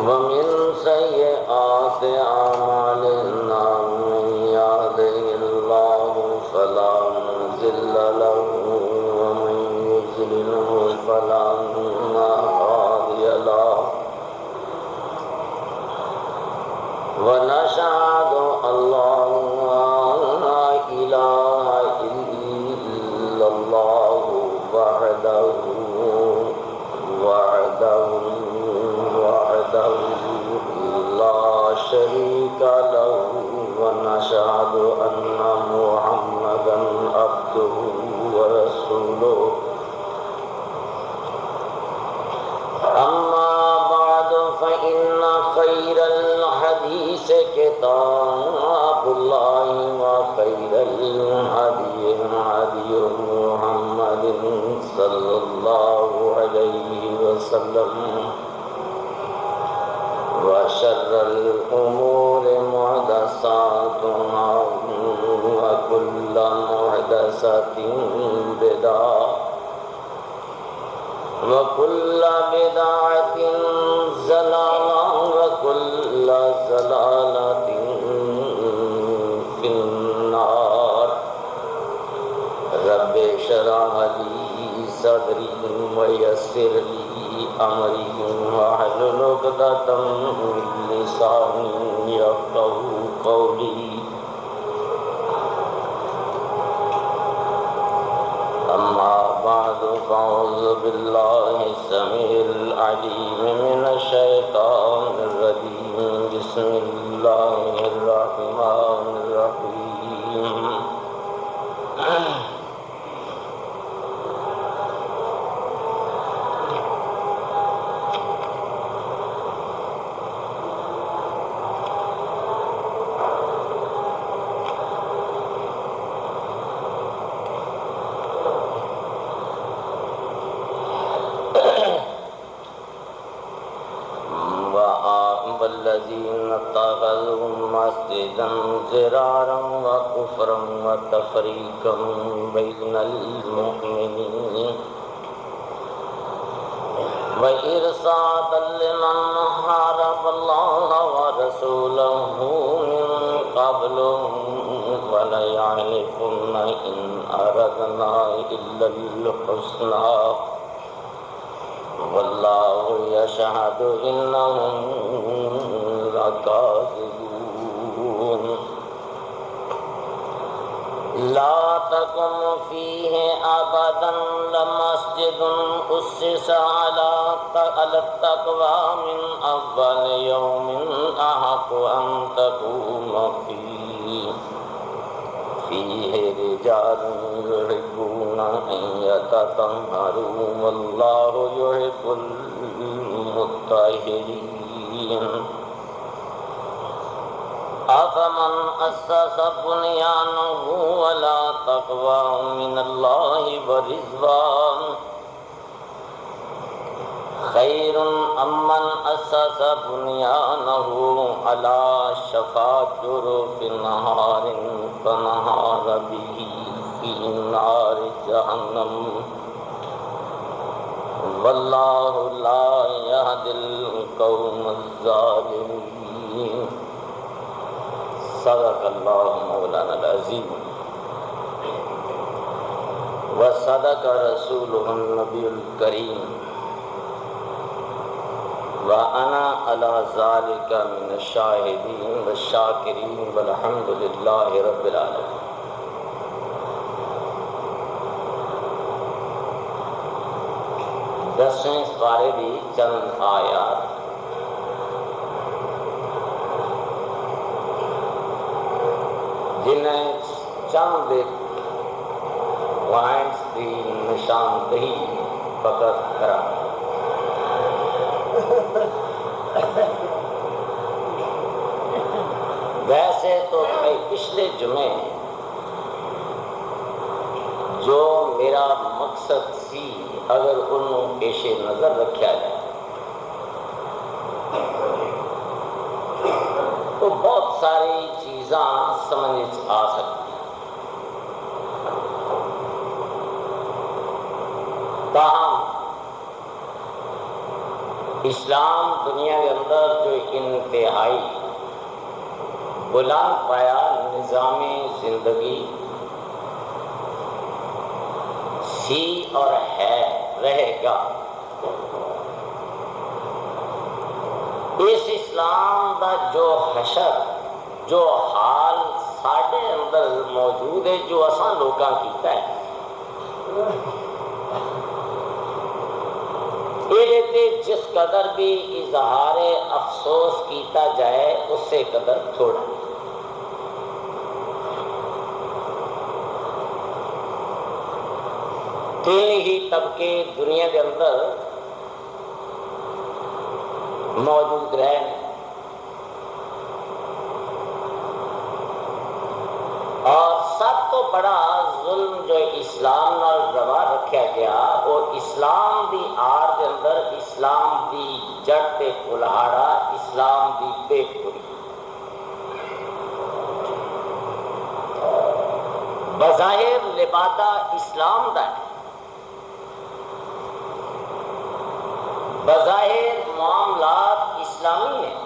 ومن سيئات أعمالنا من يهده الله فلا مضل له ومن يضلل فلا هادي له ونشهد أن لا إله إلا الله وحده لا شريك له ونشهد أن محمدا عبده ورسوله أما بعد فإن خير الحديث كتاب الله وخير الهدي هدي محمد صلى الله عليه وسلم وشر الأمور محدثاتها وكل محدثة بدعة وكل بدعة ضلالة وكل ضلالة في النار رب اشرح لي صدري ويسر لي أمري واحلل عقدة من لساني يفقهوا قولي أما بعد فأعوذ بالله السميع العليم من الشيطان الرجيم بسم الله الرحمن الرحيم والذين اتخذوا مسجدا ضرارا وكفرا وتفريقا بين المؤمنين وإرصادا لمن حارب الله ورسوله من قبل وليحلفن إن أردنا إلا الحسنى والله يشهد إنهم لكاذبون لا تقم فيه أبدا لمسجد أسس على التقوى من أول يوم أحق أن تقوم فيه رجال يحبون أن يتطهروا والله يحب المطهرين أفمن أسس بنيانه ولا تقوى من الله ورضوان خير أم من أسس بنيانه على شفا جرف نهار فنهار به في نار جهنم والله لا يهدي القوم الظالمين صدق الله مولانا العظيم وصدق رسوله النبي الكريم وأنا على ذلك من الشاهدين والشاكرين والحمد لله رب العالمين دسویں سپارے دی چند آیات جنہیں چند پوائنٹس کی نشاندہی فقط کرا ویسے تو پچھلے جمعے جو میرا مقصد سی اگر انہوں پیش نظر رکھا جائے تو بہت ساری چیزاں سمجھ آ سکتی تاہم اسلام دنیا کے اندر جو انتہائی بلند پایا نظام زندگی سی اور ہے رہے گا، اس اسلام دا جو حشر جو حال ساڈے اندر موجود ہے، جو اساں لوگاں کیتا ہے، یہ جس قدر بھی اظہار افسوس کیتا جائے اس سے قدر تھوڑا۔ تین ہی طبقے دنیا کے اندر موجود رہے، اور سب تو بڑا ظلم جو اسلام نال روا رکھا گیا وہ اسلام دی آڑ دے اندر اسلام دی جڑ تے کلہاڑا اسلام دی بے پوری۔ بظاہر لبادہ اسلام دا ہے، بظاہر معاملات اسلامی ہیں،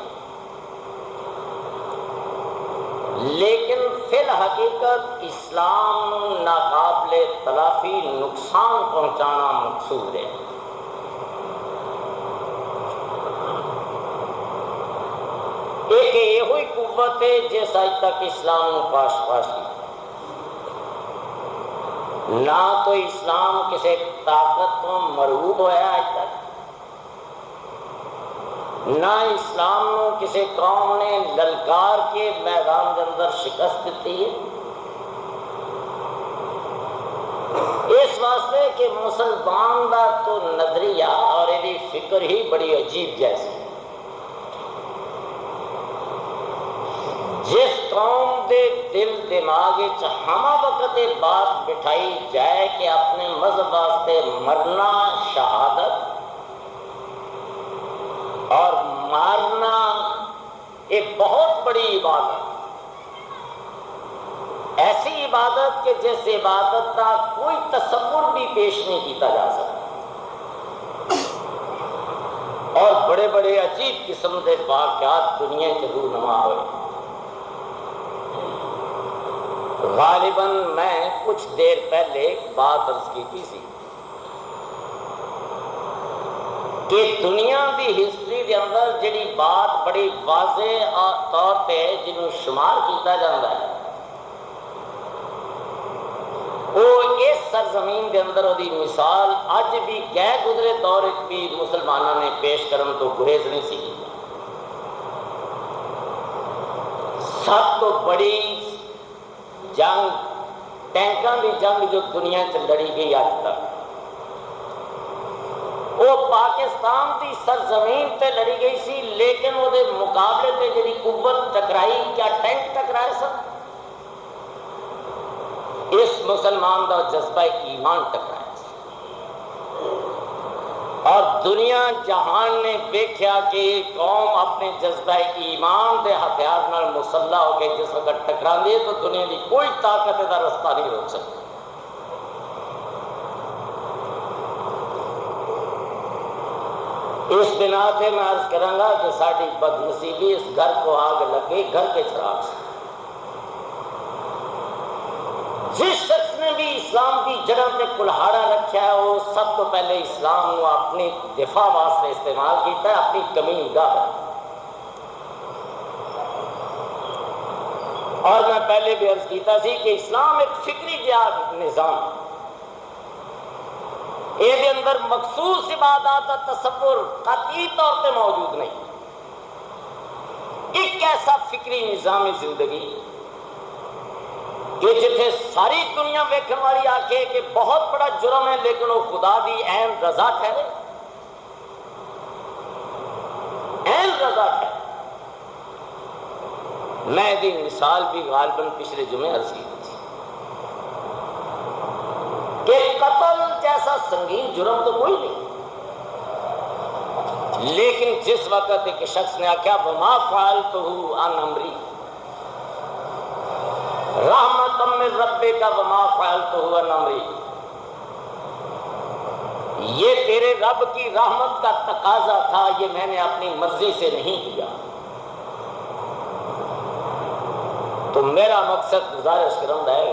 لیکن فی الحقیقت اسلام ناقابل تلافی نقصان پہنچانا مقصود ہے۔ ایک یہ ہوئی قوت ہے جس آج تک اسلام پاش پاش کی، نہ تو اسلام کسی طاقت کو مرعوب ہوا آج تک، نہ اسلام نو کسی قوم نے للکار کے میدان کے اندر شکست دیتی ہے، اس واسطے کہ مسلمان دا تو نظریہ اور یہ فکر ہی بڑی عجیب جیسی۔ جس قوم دے دل دماغ ہما وقت بات بٹھائی جائے کہ اپنے مذہب واسطے مرنا شہادت اور مارنا ایک بہت بڑی عبادت، ایسی عبادت کہ جس عبادت کا کوئی تصور بھی پیش نہیں کیتا جا سکتا، اور بڑے بڑے عجیب قسم کے واقعات دنیا کے رونما ہوئے۔ غالباً میں کچھ دیر پہلے ایک بات عرض کی تھی کہ دنیا دی ہسٹری کے اندر جڑی بات بڑی واضح طور پہ جنہوں شمار کیتا جاتا ہے وہ اس سرزمین کے اندر وہ مثال اج بھی گئے گزرے دور بھی مسلمانوں نے پیش کرن تو گریز نہیں سی کی۔ سب تو بڑی جنگ ٹینکاں کی جنگ جو دنیا چ لڑی گئی آج تک وہ پاکستان کی سرزمین تے لڑی گئی سی، لیکن وہ مقابلے تے جڑی قوت ٹکرائی، کیا ٹینک ٹکرائے سن؟ اس مسلمان کا جذبہ ایمان ٹکرایا اور دنیا جہان نے دیکھا کہ قوم اپنے جذبہ ایمان دے ہتھیار نال مسلح ہو کے جس وقت ٹکراندی ہے تو دنیا کی کوئی طاقت کا رستہ نہیں روک سکتی۔ اس بنا سے میں عرض کروں گا کہ ساری بد نصیبی اس گھر کو آگ لگے گھر کے چراغ سے۔ جس شخص نے بھی اسلام کی جڑوں پہ کلہاڑا رکھا ہے وہ سب تو پہلے اسلام کو اپنی دفاع واسطے استعمال کیتا ہے، اپنی کمی گاہ۔ اور میں پہلے بھی عرض کیتا سی کہ اسلام ایک فکری جہاد نظام، یہ اندر مخصوص عبادات کا تصور قطعی طور پہ موجود نہیں۔ ایک ایسا فکری نظام زندگی کہ جتنے ساری دنیا ویکھن والی آکھے کہ بہت بڑا جرم ہے لیکن وہ خدا دی عین رضا ٹھہرے، عین رضا ٹھہرے۔ میں دی مثال بھی غالباً پچھلے جمعے عرض کی تھی کہ قتل جیسا سنگین جرم تو کوئی نہیں، لیکن جس وقت ایک شخص نے آخیا وما فعلتہ عن امری رحمت من ربک وما فعلتہ عن امری، یہ تیرے رب کی رحمت کا تقاضا تھا، یہ میں نے اپنی مرضی سے نہیں کیا۔ تو میرا مقصد گزارش کرم ہے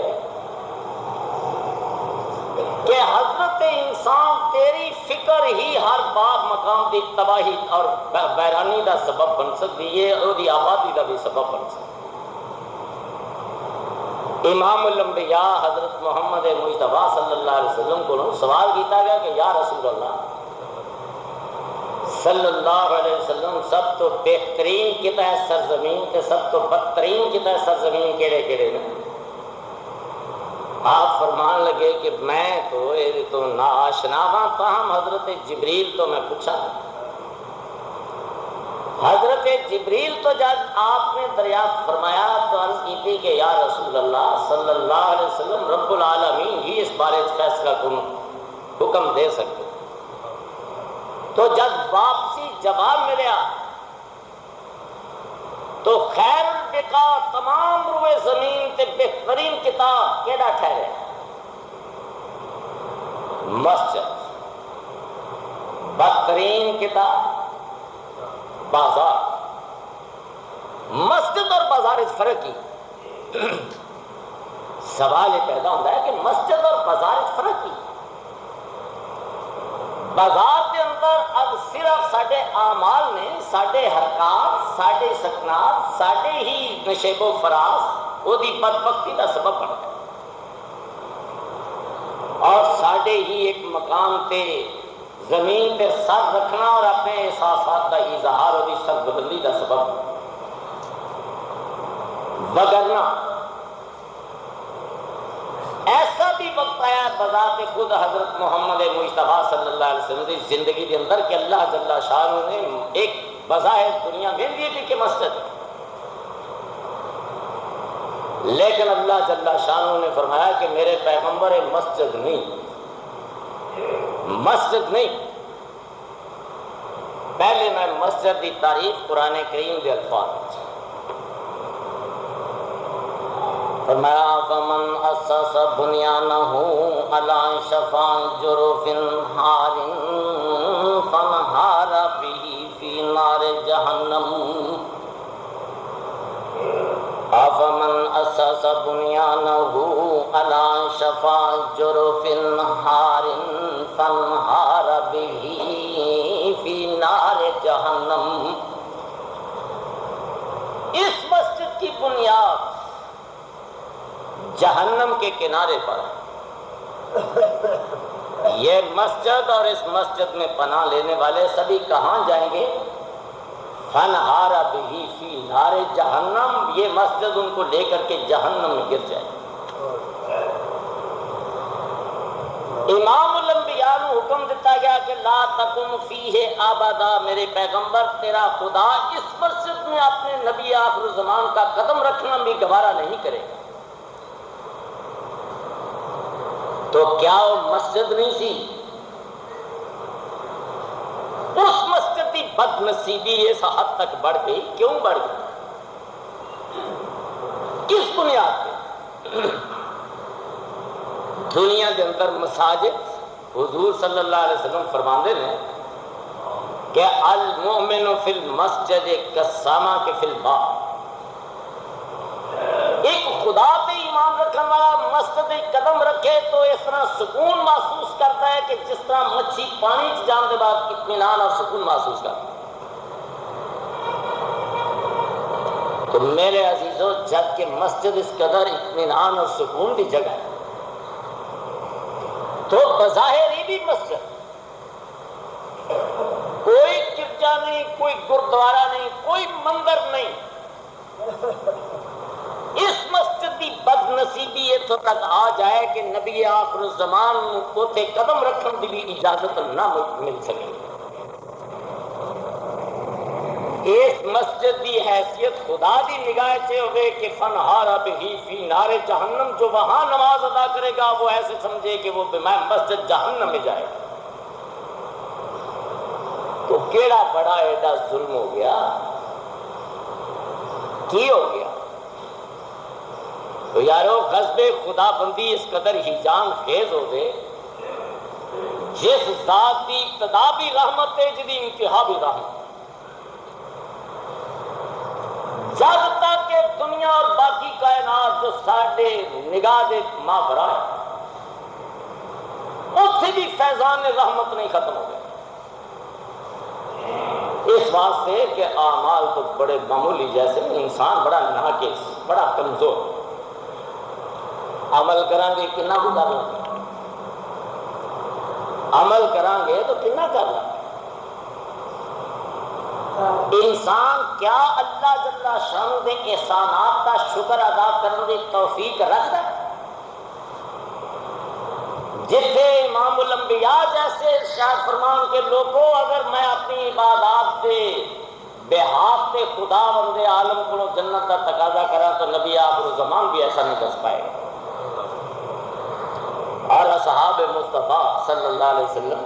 کہ حضرت انسان تیری فکر ہی ہر باب مقام دی تباہی اور ویرانی دا سبب بن سکتی ہے، اور دی آبادی دا بھی سبب بن سکتی۔ امام الانبیاء حضرت محمد مجتبیٰ صلی اللہ علیہ وسلم کو سوال کیتا گیا کہ یا رسول اللہ صلی اللہ علیہ وسلم، سب تو بہترین کتا ہے سرزمین تے سب تو بدترین کتا ہے سرزمین کیڑے کیڑے نے؟ آپ فرمان لگے کہ میں تو ناآشنا ہاں، تاہم حضرت جبریل تو میں پوچھا۔ حضرت جبریل تو جب آپ نے دریافت فرمایا تو عرض کی تھی کہ یا رسول اللہ صلی اللہ علیہ وسلم، رب العالمین ہی اس بارے فیصلہ کو حکم دے سکتے۔ تو جب واپسی جواب ملیا تو خیر البقاع، تمام روئے زمین تے بہترین کتاب کیڑا ٹھہرے؟ مسجد۔ بدترین کتاب بازار۔ مسجد اور بازار اس فرق کی سوال یہ پیدا ہوتا ہے کہ مسجد اور بازار اس فرق کی۔ بازار کے اندر اب صرف ساڈے اعمال نے، ساڈے حرکات، ساڈے سکنات، ساڈے ہی نشیب و فراز وہ دی بدبختی کا سبب بنتا ہے، اور ساڈے ہی ایک مقام تے زمین تے سر رکھنا اور اپنے احساسات کا اظہار اور سر بدلی کا سبب، وگرنہ ایسا بھی وقت آیا بذات خود حضرت محمد مجتبیٰ صلی اللہ علیہ وسلم کی زندگی کے اندر کہ اللہ جل شانہ نے ایک بظاہر دنیا میں دی تھی کہ مسجد، لیکن اللہ جل شانہ نے فرمایا کہ میرے پیغمبر مسجد نہیں، مسجد نہیں۔ پہلے میں مسجد کی تعریف قرآن کریم کے الفاظ فرمایا فمن اسس بنیانہ علی شفا جرف ہار فانہار بہ فی نار جہنم، افمن اسس بنیانہ علی شفا جرف ہار فانہار بہ فی نار جہنم۔ اس مسجد کی بنیاد جہنم کے کنارے پر، یہ مسجد اور اس مسجد میں پناہ لینے والے سبھی کہاں جائیں گے؟ فانہار بہ فی نار جہنم، یہ مسجد ان کو لے کر کے جہنم میں گر جائے۔ امام الانبیاء کو حکم دیتا گیا کہ لا تقم فیہ ابدا، میرے پیغمبر تیرا خدا اس مسجد میں اپنے نبی آخر الزمان کا قدم رکھنا بھی گوارا نہیں کرے گا۔ تو کیا وہ مسجد نہیں سی؟ اس مسجد کی بد نصیبی اس حد تک بڑھ گئی، کیوں بڑھ گئی؟ کس بنیاد پہ؟ دنیا کے اندر مساجد، حضور صلی اللہ علیہ وسلم فرماندے ہیں کہ المؤمن فی المسجد کالسامہ کے فی الباب، ایک خدا پہ ایمان رکھنے والا مسجد قدم رکھے تو اس طرح سکون محسوس کرتا ہے کہ جس طرح مچھی پانی چ جان کے بعد اطمینان اور سکون محسوس کرتا ہے۔ تو میرے عزیزو، جب کہ مسجد اس قدر اطمینان اور سکون کی جگہ ہے تو بظاہر ہی بھی مسجد، کوئی گرجا نہیں، کوئی گردوارا نہیں، کوئی مندر نہیں، اس مسجد کی بد نصیبی اتوں تک آ جائے کہ نبی آخر الزمان کو تے قدم رکھنے کی بھی اجازت نہ مل سکے۔ اس مسجد کی حیثیت خدا کی نگاہ سے ہوئے کہ فانہار بہ فی نار جہنم، جو وہاں نماز ادا کرے گا وہ ایسے سمجھے کہ وہ مسجد جہنم میں جائے گا۔ تو کیڑا بڑا ایڈا ظلم ہو گیا، کی ہو گیا؟ تو یارو غضب خدا بندی اس قدر ہی جان خیز ہو گئے جس ذات دی ابتدا بھی رحمت ہے جدی انتہا بھی رحمت، جب تک کہ دنیا اور باقی کائنات جو ساڈے نگاہ دے مابرا ہے اتنے بھی فیضان رحمت نہیں ختم ہو گیا، اس واسطے کہ اعمال تو بڑے معمولی جیسے انسان بڑا ناقص بڑا کمزور، عمل کریں گے کتنا کو کر لیں گے، عمل کریں گے تو کتنا کر لیں گے، انسان کیا اللہ جل شان دے احسانات کا شکر ادا کرنے کی توفیق رکھتا ہے؟ جتنے امام الانبیاء جیسے ارشاد فرمان کے لوگوں اگر میں اپنی عبادات سے بہاف سے خدا بندے عالم کو جنت کا تقاضا کرا تو نبی آخر الزمان بھی ایسا نہیں کر پائے گا، اور اصحاب مصطفیٰ صلی اللہ علیہ وسلم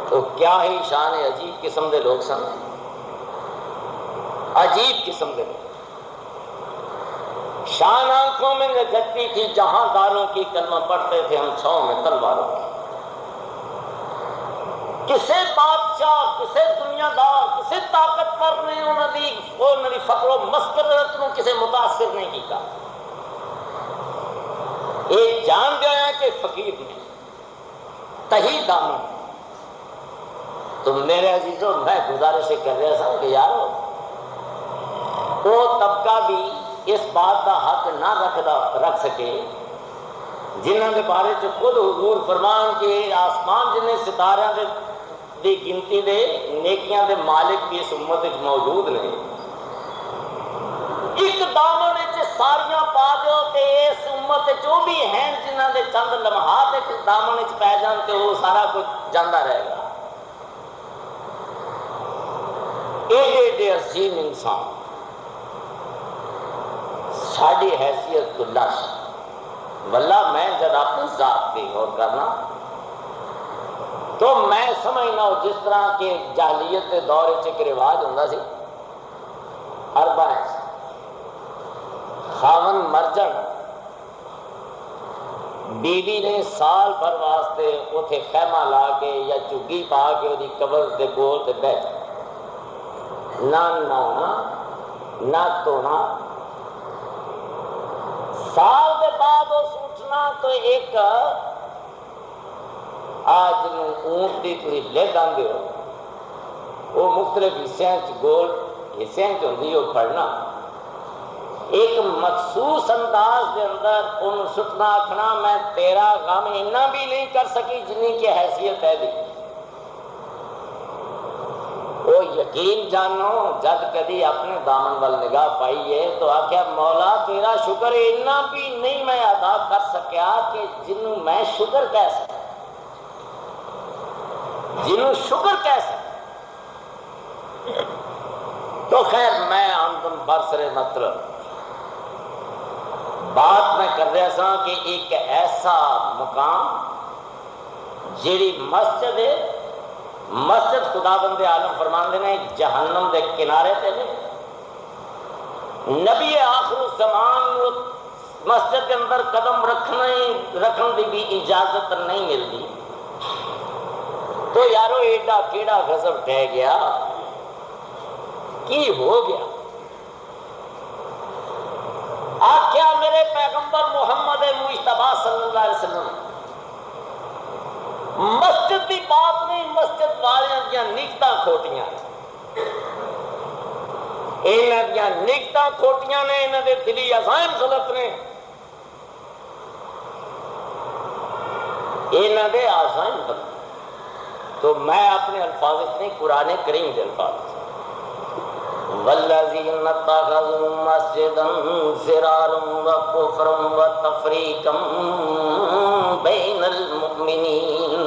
تو کیا ہی شان عجیب قسم دے لوگ سن، عجیب قسم دے لوگ، شان آنکھوں میں نجتی تھی جہاں داروں کی کلمہ پڑھتے تھے ہم چھاؤں میں تلواروں کی، کسے بادشاہ کسے دنیا دار کسے طاقتور نے انہوں نے فقر و مسکرت کو کسے متاثر نہیں کیتا، ایک جان دیا ہے کہ فقیر نے تہی دامن، تو میرے عزیزوں میں گزارش کر رہا تھا کہ یارو وہ طبقہ بھی اس بات کا حق نہ رکھ سکے جنہوں کے بارے چ خود حضور فرمان کے آسمان جنہیں ستارے دی گنتی دے نیکیاں دے مالک بھی اس امت موجود نے، ایک دامن ساریاں پا دیو تے اس امت جو بھی ہیں جنہوں دے چند لمحات ایک دامن پی جان تے وہ سارا کچھ جاندہ رہے گا، ایڈے عظیم انسان ساری حیثیت تو لاش، واللہ میں جب اپنی ذات پہ غور کرنا تو میں سمجھنا ہوں جس طرح کے جاہلیت کے دور ایک رواج ہوتا سی، اربع خاون مرجن بیوی نے سال بھر واسطے اتنے خیمہ لا کے یا چگی پا کے وہ قبر کے کول تے بیٹھ نہ نہانا نہ دھونا، سال کے بعد وہ سوچنا تو ایک آج اونٹ کی تھی لد آدھے ہو وہ مختلف حصوں گول حصوں ہوتی وہ پڑھنا ایک مخصوص انداز کے اندر ان سٹنا آخنا میں تیرا غم اتنا بھی نہیں کر سکی جنی کی حیثیت ہے دی، وہ یقین جانو جد کدی اپنے دامن وال نگاہ پائی ہے تو آخیا مولا تیرا شکر اتنا بھی نہیں میں ادا کر سکیا کہ جنوں میں شکر کہہ سکا، جنوں شکر کہہ سکا، تو خیر میں آمدن برسرے مطلب بات میں کر رہا سا کہ ایک ایسا مقام جیڑی مسجد ہے، مسجد خدا بند عالم فرماندے نے جہنم دے کنارے تے نے، نبی آخر الزمان مسجد کے اندر قدم رکھنے دی بھی اجازت نہیں ملتی، تو یارو ایڈا کیڑا غضب ٹہ گیا کی ہو گیا، آخیا میرے پیغمبر محمد مجتبی صلی اللہ علیہ وسلم مسجد کی بات نہیں، مسجد والوں دیا نیکتاں کھوٹیاں، انہاں دیا نیکتاں کھوٹیاں نے، انہاں دے دلی عزائم غلط نے، انہاں دے عزائم غلط، تو میں اپنے الفاظ اتنے قرآن کریم کے الفاظ والذین اتخذوا مسجدا ضرارا وکفرا وتفریقا بین المؤمنین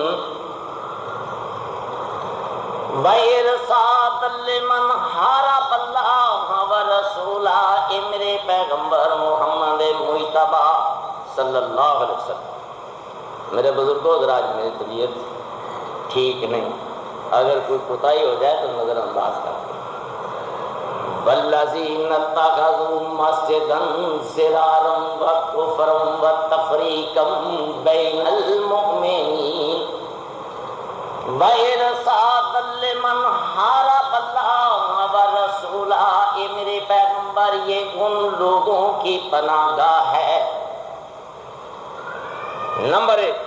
وارصادا لمن حارب اللہ ورسولہ، اے میرے پیغمبر محمد مجتبی صلی اللہ علیہ وسلم، میرے بزرگوں ذرا میری طبیعت ٹھیک نہیں، اگر کوئی کوتاہی ہو جائے تو نظر انداز کر دیں، والذین اتخذوا مسجدا ضرارا وکفرا وتفریقا بین المؤمنین وَإِرْصَادًا لِمَنْ حَارَبَ اللَّهَ وَرَسُولَهُ، اے میرے پیغمبر یہ ان لوگوں کی پناہ گاہ ہے۔ نمبر 1،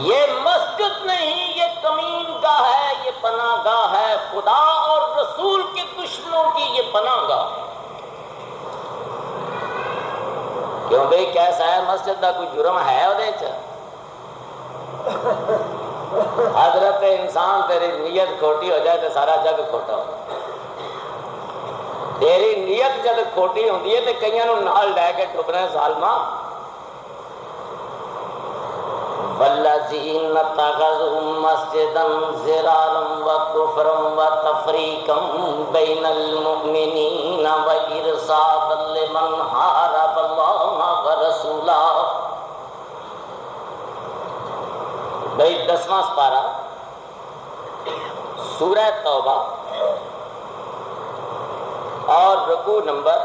یہ مسجد نہیں، یہ کمین گاہ ہے، یہ پناہ گاہ ہے، خدا اور رسول کے دشمنوں کی یہ پناہ گاہ ہے۔ کیوں بھئی کیسا ہے مسجد دا کوئی جرم ہے وہ دیچ؟ حضرت انسان تیری نیت کھوٹی ہو جائے تو سارا جگ کھوٹا ہو جائے۔ تیری نیت جب کھوٹی ہوندی ہے تو کئیاں نوں نال لے کے ڈبنا ظالما۔ والذین اتخذوا مسجدا ضرارا وکفرا وتفریقا بین المؤمنین وارصادا لمن حارب اللہ ورسولہ۔ بھئی 10واں سپارہ سورہ توبہ اور رکوع نمبر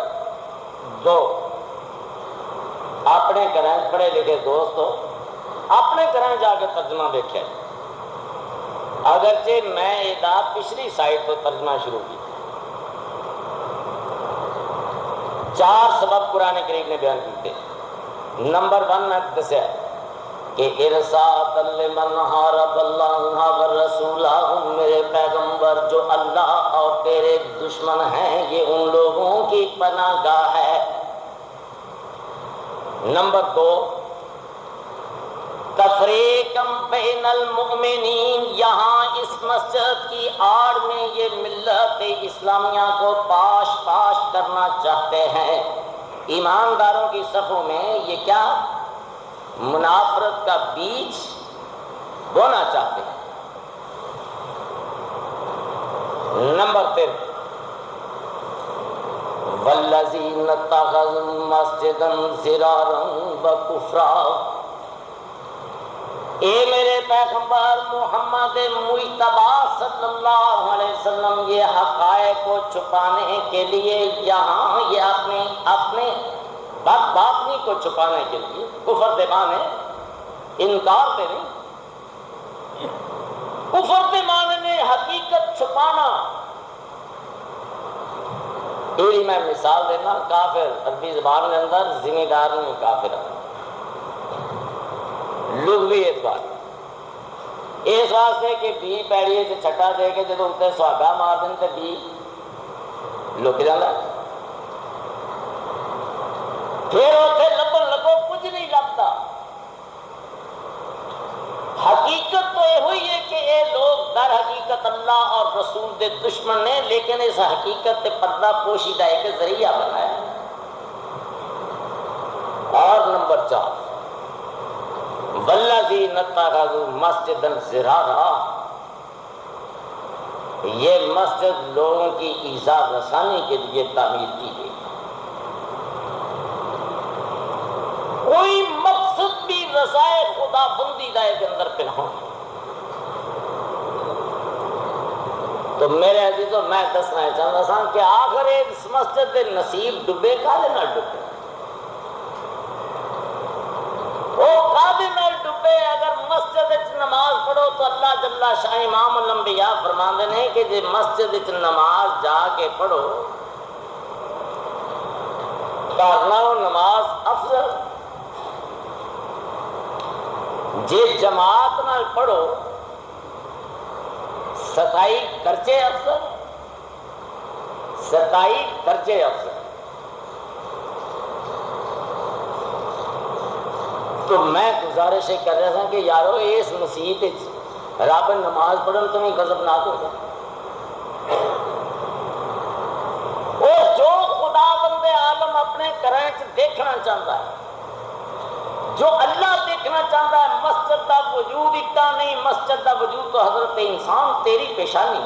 2۔ اپنے گھراں پڑھے لکھے دوستو اپنے گھراں جا کے ترجمہ دیکھیں، اگرچہ میں ادا پچھلی سائٹ تو ترجمہ شروع کی۔ 4 سبب قرآن کریم نے بیان کیتے۔ نمبر 1 میں دسیا کہ ارصادا لمن حارب اللہ ورسولہ، میرے پیغمبر جو اللہ اور تیرے دشمن ہیں یہ ان لوگوں کی پناہ گاہ ہے۔ نمبر 2، تفریقا بین المؤمنین، یہاں اس مسجد کی آڑ میں یہ ملت اسلامیہ کو پاش پاش کرنا چاہتے ہیں، ایمانداروں کی صفوں میں یہ کیا منافرت کا بیج بونا چاہتے ہیں۔ نمبر 3، والذین اتخذوا مسجدا ضرارا وکفرا، اے میرے پیغمبر محمد مجتبی صلی اللہ علیہ وسلم، یہ حقائق کو چھپانے کے لیے یہاں یہ اپنے بدباطنی کو چھپانے کے لیے، کفر دے معنی انکار دے نہیں، کفر دے معنی نے حقیقت چھپانا۔ یہ میں مثال دینا، کافر عربی زبان کے اندر ذمہ دار نہیں کافر ہے، لغوی اعتبار اس واسطے کہ بی پیڑی چھٹا دے کے جدو اتنے سہاگا مار دیں تو بی لک جاتا، پھر اتنے لبن لگو کچھ نہیں لگتا۔ حقیقت تو یہ ہوئی ہے کہ یہ لوگ در حقیقت اللہ اور رسول دے دشمن نے، لیکن اس حقیقت تے پردہ پوشی کا ایک ذریعہ بنایا۔ اور نمبر 4، والذین اتخذوا مسجدا ضرارا، یہ مسجد لوگوں کی ایذا رسانی کے لیے تعمیر کی گئی، کوئی مقصد بھی رضائے خدا بندی دائے کے اندر پنہوں۔ تو میرے عزیزوں میں دسنا چاہتا سا کہ آخر اس مسجد دے نصیب ڈبے کالے نہ ڈبے، وہ کعبے نال ڈبے۔ اگر مسجد وچ نماز پڑھو تو اللہ جل شاہ امام الانبیاء فرماندے نے کہ جے مسجد وچ نماز جا کے پڑھو گھر نالوں نماز افضل، جے جماعت نال پڑھو 27 درجے افضل، 27 درجے افضل۔ تو میں گزارش کر رہا تھا کہ یارو اس مسیحت رب نماز پڑھن تو نہیں غضبناک ہو جائے، اور جو خدا بند عالم اپنے گھراں دیکھنا چاہتا ہے، جو اللہ دیکھنا چاہتا ہے، مسجد کا وجود اکتا نہیں، مسجد کا وجود تو حضرت انسان تیری پیشانی۔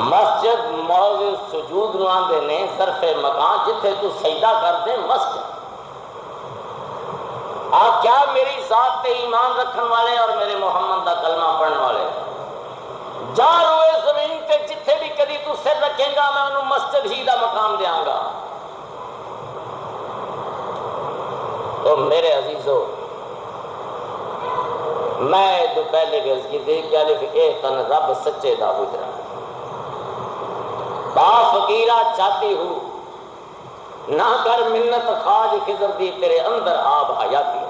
مسجد موضع سجود نو آندے نے، ظرف مکان جتھے تو سجدہ کر دے مسجد۔ آپ کیا میری ذات پہ ایمان رکھن والے اور میرے محمد کا کلمہ پڑھنے والے جا روئے زمین تے جتھے بھی کدی تو سر رکھیں گا میں انہوں مسجد ہی دا مقام دیاں گا۔ تو میرے عزیزو میں تو پہلے بھی عرض کی تھی کہ الف اے تن رب سچے دا گزرا با فقیرہ چاہتی ہوں نہ کر منت خواج خضر دی تیرے اندر آب حیاتی ہو.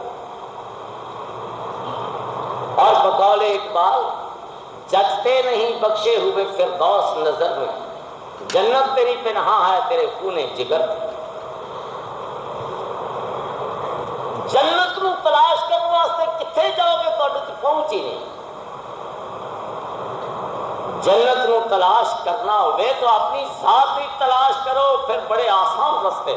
اور بقول اقبال جچتے نہیں بخشے ہوئے فردوس نظر میں جنت تیری پنہاں ہے تیرے خون جگر. جنت نو تلاش کرنے واسطے کتنے جاؤ گے تو پہنچ ہی نہیں. جنت نو تلاش کرنا ہوئے تو اپنی ذات ہی تلاش کرو پھر بڑے آسان رستے.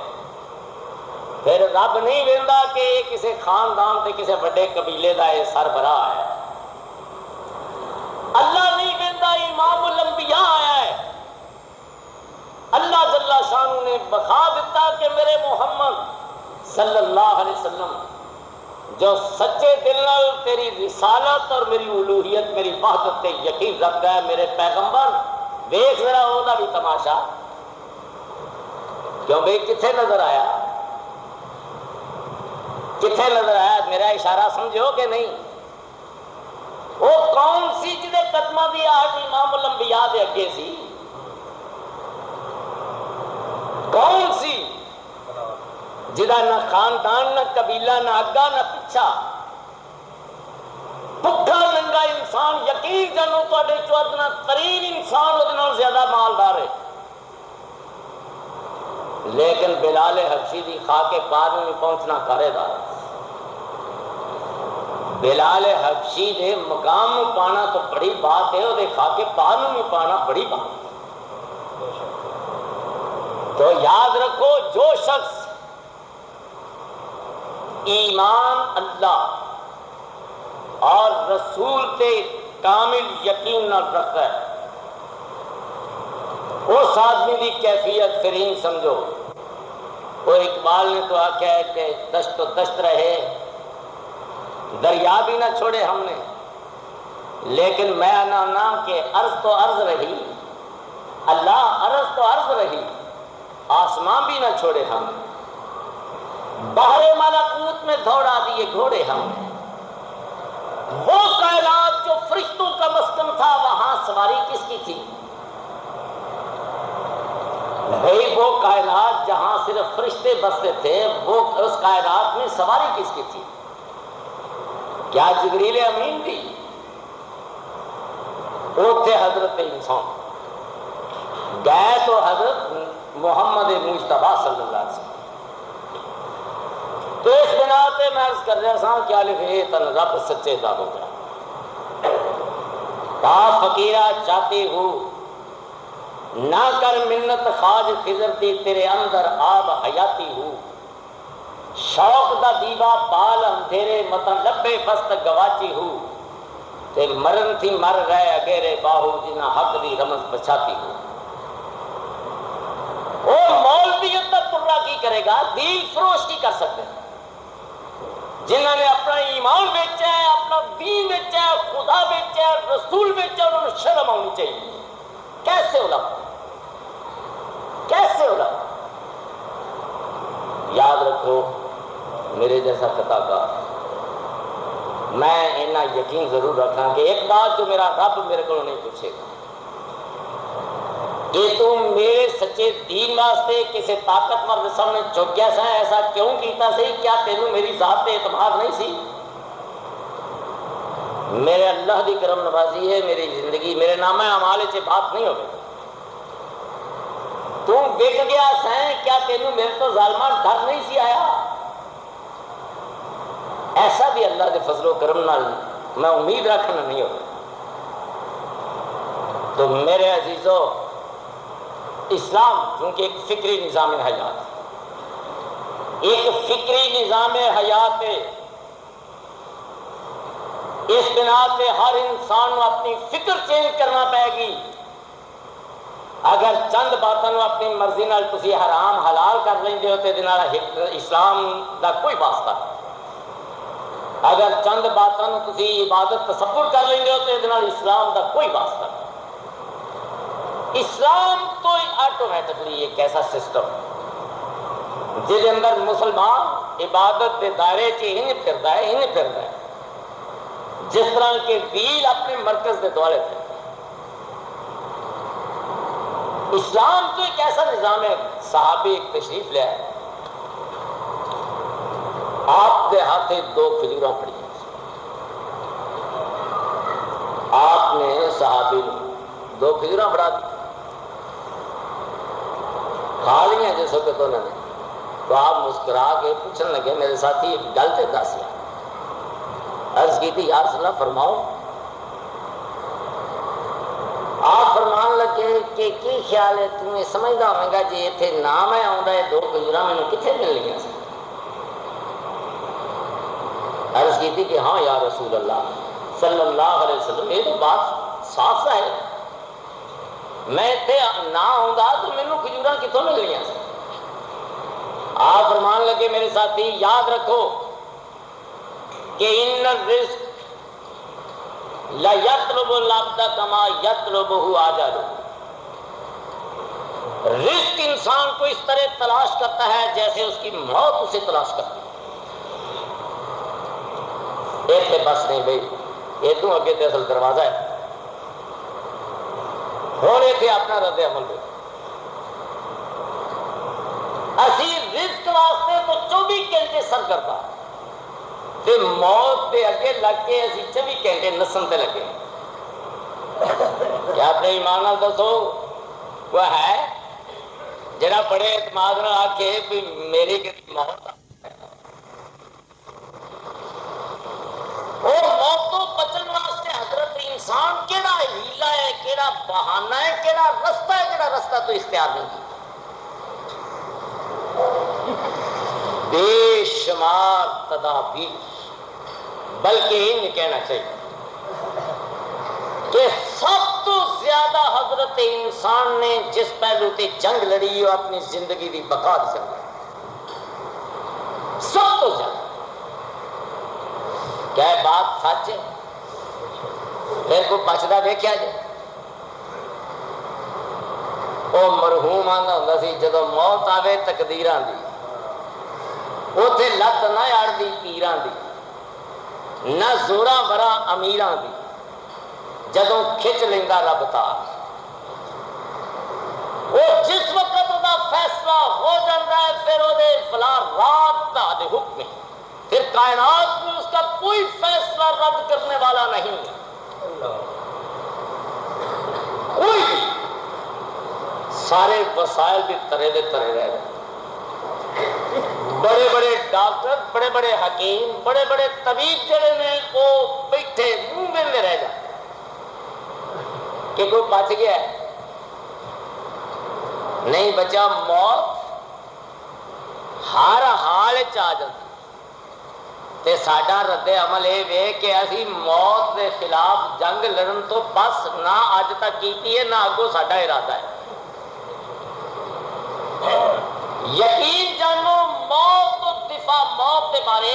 پھر رب نہیں ویندا کہ یہ کسی خاندان تے کسی بڑے قبیلے دا یہ سربراہ ہے. اللہ نہیں ویندا امام الانبیاء آیا ہے. اللہ جل شانہ نے بخا دیتا کہ میرے محمد صلی اللہ علیہ وسلم جو سچے دل نال تیری رسالت اور میری الوہیت میری وحدت تے یقین رکھتا ہے میرے پیغمبر دیکھ ذرا او دا بھی تماشا. کیوں بھائی کتنے نظر آیا کتنے نظر آیا میرا اشارہ سمجھو کہ نہیں. وہ کون سی جدے قدمہ دی آج امام الانبیاء دے اگے سی کون سی جدا نہ خاندان نہ قبیلہ نہ اگا نہ پچھا بھکا ننگا انسان یقین جانو تواڈے چودنا ترین انسان ادھے نال زیادہ مالدار ہے. لیکن بلال حبشی دی خاک پار میں پہنچنا کرے دا. بلال حبشی دے مقام میں پانا تو بڑی بات ہے وہ خاک پار میں پانا بڑی بات ہے. تو یاد رکھو جو شخص ایمان اللہ اور رسول تے کامل یقین نہ رکھتا ہے اس آدمی کی کیفیت فرین سمجھو. وہ اقبال نے تو آخیا ہے کہ دشت و دشت رہے دریا بھی نہ چھوڑے ہم نے لیکن میں آنا کہ عرض تو عرض رہی اللہ عرض تو عرض رہی آسمان بھی نہ چھوڑے ہم نے بحر ملکوت میں دوڑا دیے گھوڑے ہم نے. وہ کائنات جو فرشتوں کا مسکن تھا وہاں سواری کس کی تھی بھائی. وہ کائنات جہاں صرف فرشتے بستے تھے وہ اس کائنات میں سواری کس کی تھی. کیا جبریل امین تھی وہ تھے حضرت انسان گئے تو حضرت محمد مجتبیٰ صلی اللہ علیہ وسلم. تو اس بنا پہ میں عرض کر رہا سا کہ الف اے تن رب سچے دا گزرا با فقیرہ چاہتی ہوں نہ کر منت خواج خضر دی تیرے اندر آب حیاتی ہوں. شوق دا دیوا بال اندھیرے متن لبے بست گواچی ہوں تے مرن تھی مر رہے اگیرے باہو جنہ حق دی رمز بچاتی ہوں. وہ مولویت کا ترا کی کرے گا دین فروش کی کر سکتے ہیں جنہوں نے اپنا ایمان بیچا ہے اپنا دین بیچا ہے خدا بیچا ہے رسول بیچا ہے انہوں نے شرم آنی چاہیے. کیسے علماء کیسے علماء یاد رکھو میرے جیسا خطا کار میں اتنا یقین ضرور رکھا کہ ایک بات جو میرا رب میرے کو نہیں پوچھے گا کہ تم میرے سچے دین واسطے کسی طاقتور سامنے جھک گیا سا ایسا کیوں کیتا سی کیا تینوں میری ذات پہ اعتماد نہیں سی. میرے اللہ دی کرم نوازی ہے میری زندگی میرے نامہ اعمال سے بات نہیں ہوگی. تم بک گیا سیں کیا تینوں میرے تو ظالمان ڈر نہیں سی آیا. ایسا بھی اللہ کے فضل و کرم نال میں امید رکھنا نہیں ہوگا. تو میرے عزیزو اسلام چونکہ ایک فکری نظام حیات ایک فکری نظام حیات ہے. اس بنا سے ہر انسان کو اپنی فکر چینج کرنا پائے گی. اگر چند باتوں اپنی مرضی نال تسی حرام حلال کر لیں ہو تو اسلام دا کوئی واسطہ نہیں. اگر چند باتوں تسی عبادت تصور کر لیں ہو تو اسلام دا کوئی واسطہ نہیں. اسلام تو آٹومیٹکلی ایک ایسا سسٹم جس اندر مسلمان عبادت کے دائرے چ ہن پھردا ہے جس طرح کے ویل اپنے مرکز کے دوالے تھے. اسلام تو ایک ایسا نظام ہے. صحابی ایک تشریف لے آئے, آپ کے ہاتھے 2 کھجوراں پڑی. آپ نے صحابی 2 کھجوراں بڑھا دی, کھا لی ہیں جس وقت انہوں نے. تو آپ مسکرا کے پوچھنے لگے, میرے ساتھی ایک گل تے دس. عرض کی تھی, یا رسول اللہ فرماؤ. آپ فرمان لگے کہ کی خیال ہے, تمہیں سمجھدا ہوے گا جی اتنے نام ہے آؤں ہے 2 کھجوراں مینوں کتنے ملنیاں سی. عرض کی تھی کہ ہاں یا رسول اللہ صلی اللہ علیہ وسلم, یہ تو بات صاف ہے, میں اتنے نہ آؤں تو مینوں کھجوراں کتوں ملنیاں سی. آپ فرمان لگے, میرے ساتھی یاد رکھو کہ ان الرزق لا یطلب العبد کما یطلبہ آجلہ. رزق انسان کو اس طرح تلاش کرتا ہے جیسے اس کی موت اسے تلاش کرتی ہے. ایتھے بس نہیں بھائی, ادوں اگے تے اصل دروازہ ہے. ہوں ایتھے اپنا رد عمل دے. اسی رزق واسطے تو 24 گھنٹے سر کرتا, تے موت دے اگے لگ کے اسی 24 گھنٹے نسن تے لگے. کیا اپنے ایمان نال دسو وہ ہے جڑا بڑے اعتماد نال آکھے بھی میری موت اور موت تو بچن واسطے حضرت انسان کیڑا ہیلا ہے, کیڑا بہانہ ہے, کیڑا رستہ ہے, جڑا رستہ تو اختیار نہیں کیا. بے شمار تدابیر, بلکہ یہ کہنا چاہیے کہ سب تو زیادہ حضرت انسان نے جس پہلو تے جنگ لڑی وہ اپنی زندگی کی بقا دی جنگ. سب تو زیادہ. کیا بات سچ ہے؟ پھر کوئی بچتا دیکھا جائے. وہ مرحوم آندا ہوندا سی جدو موت آوے تقدیراں دی, اوتھے لت نہ اڑدی پیراں دی, نہ زوراں برا امیراں دی, جدوں کھچ لیندا رب تار. وہ جس وقت وہ فیصلہ ہو جاتا ہے پھر وہ فلاں رات دا دے حکم ہے. پھر کائنات میں اس کا کوئی فیصلہ رد کرنے والا نہیں ہے. کوئی بھی. سارے وسائل بھی ترے دے ترے رہ گئے. بڑے بڑے ڈاکٹر, بڑے بڑے حکیم, بڑے بڑے طبیب جڑے نے وہ بیٹھے منہ میں رہ جاتے کہ کوئی بچ گیا ہے. نہیں بچا. موت ہر حال آ جاتی. تے ساڈا رد عمل یہ وے کہ اسی موت کے خلاف جنگ لڑن تو بس نہ اج تک کیتی ہے, نہ اگوں ساڈا ارادہ ہے. یقین جانو موت و دفاع موت کے بارے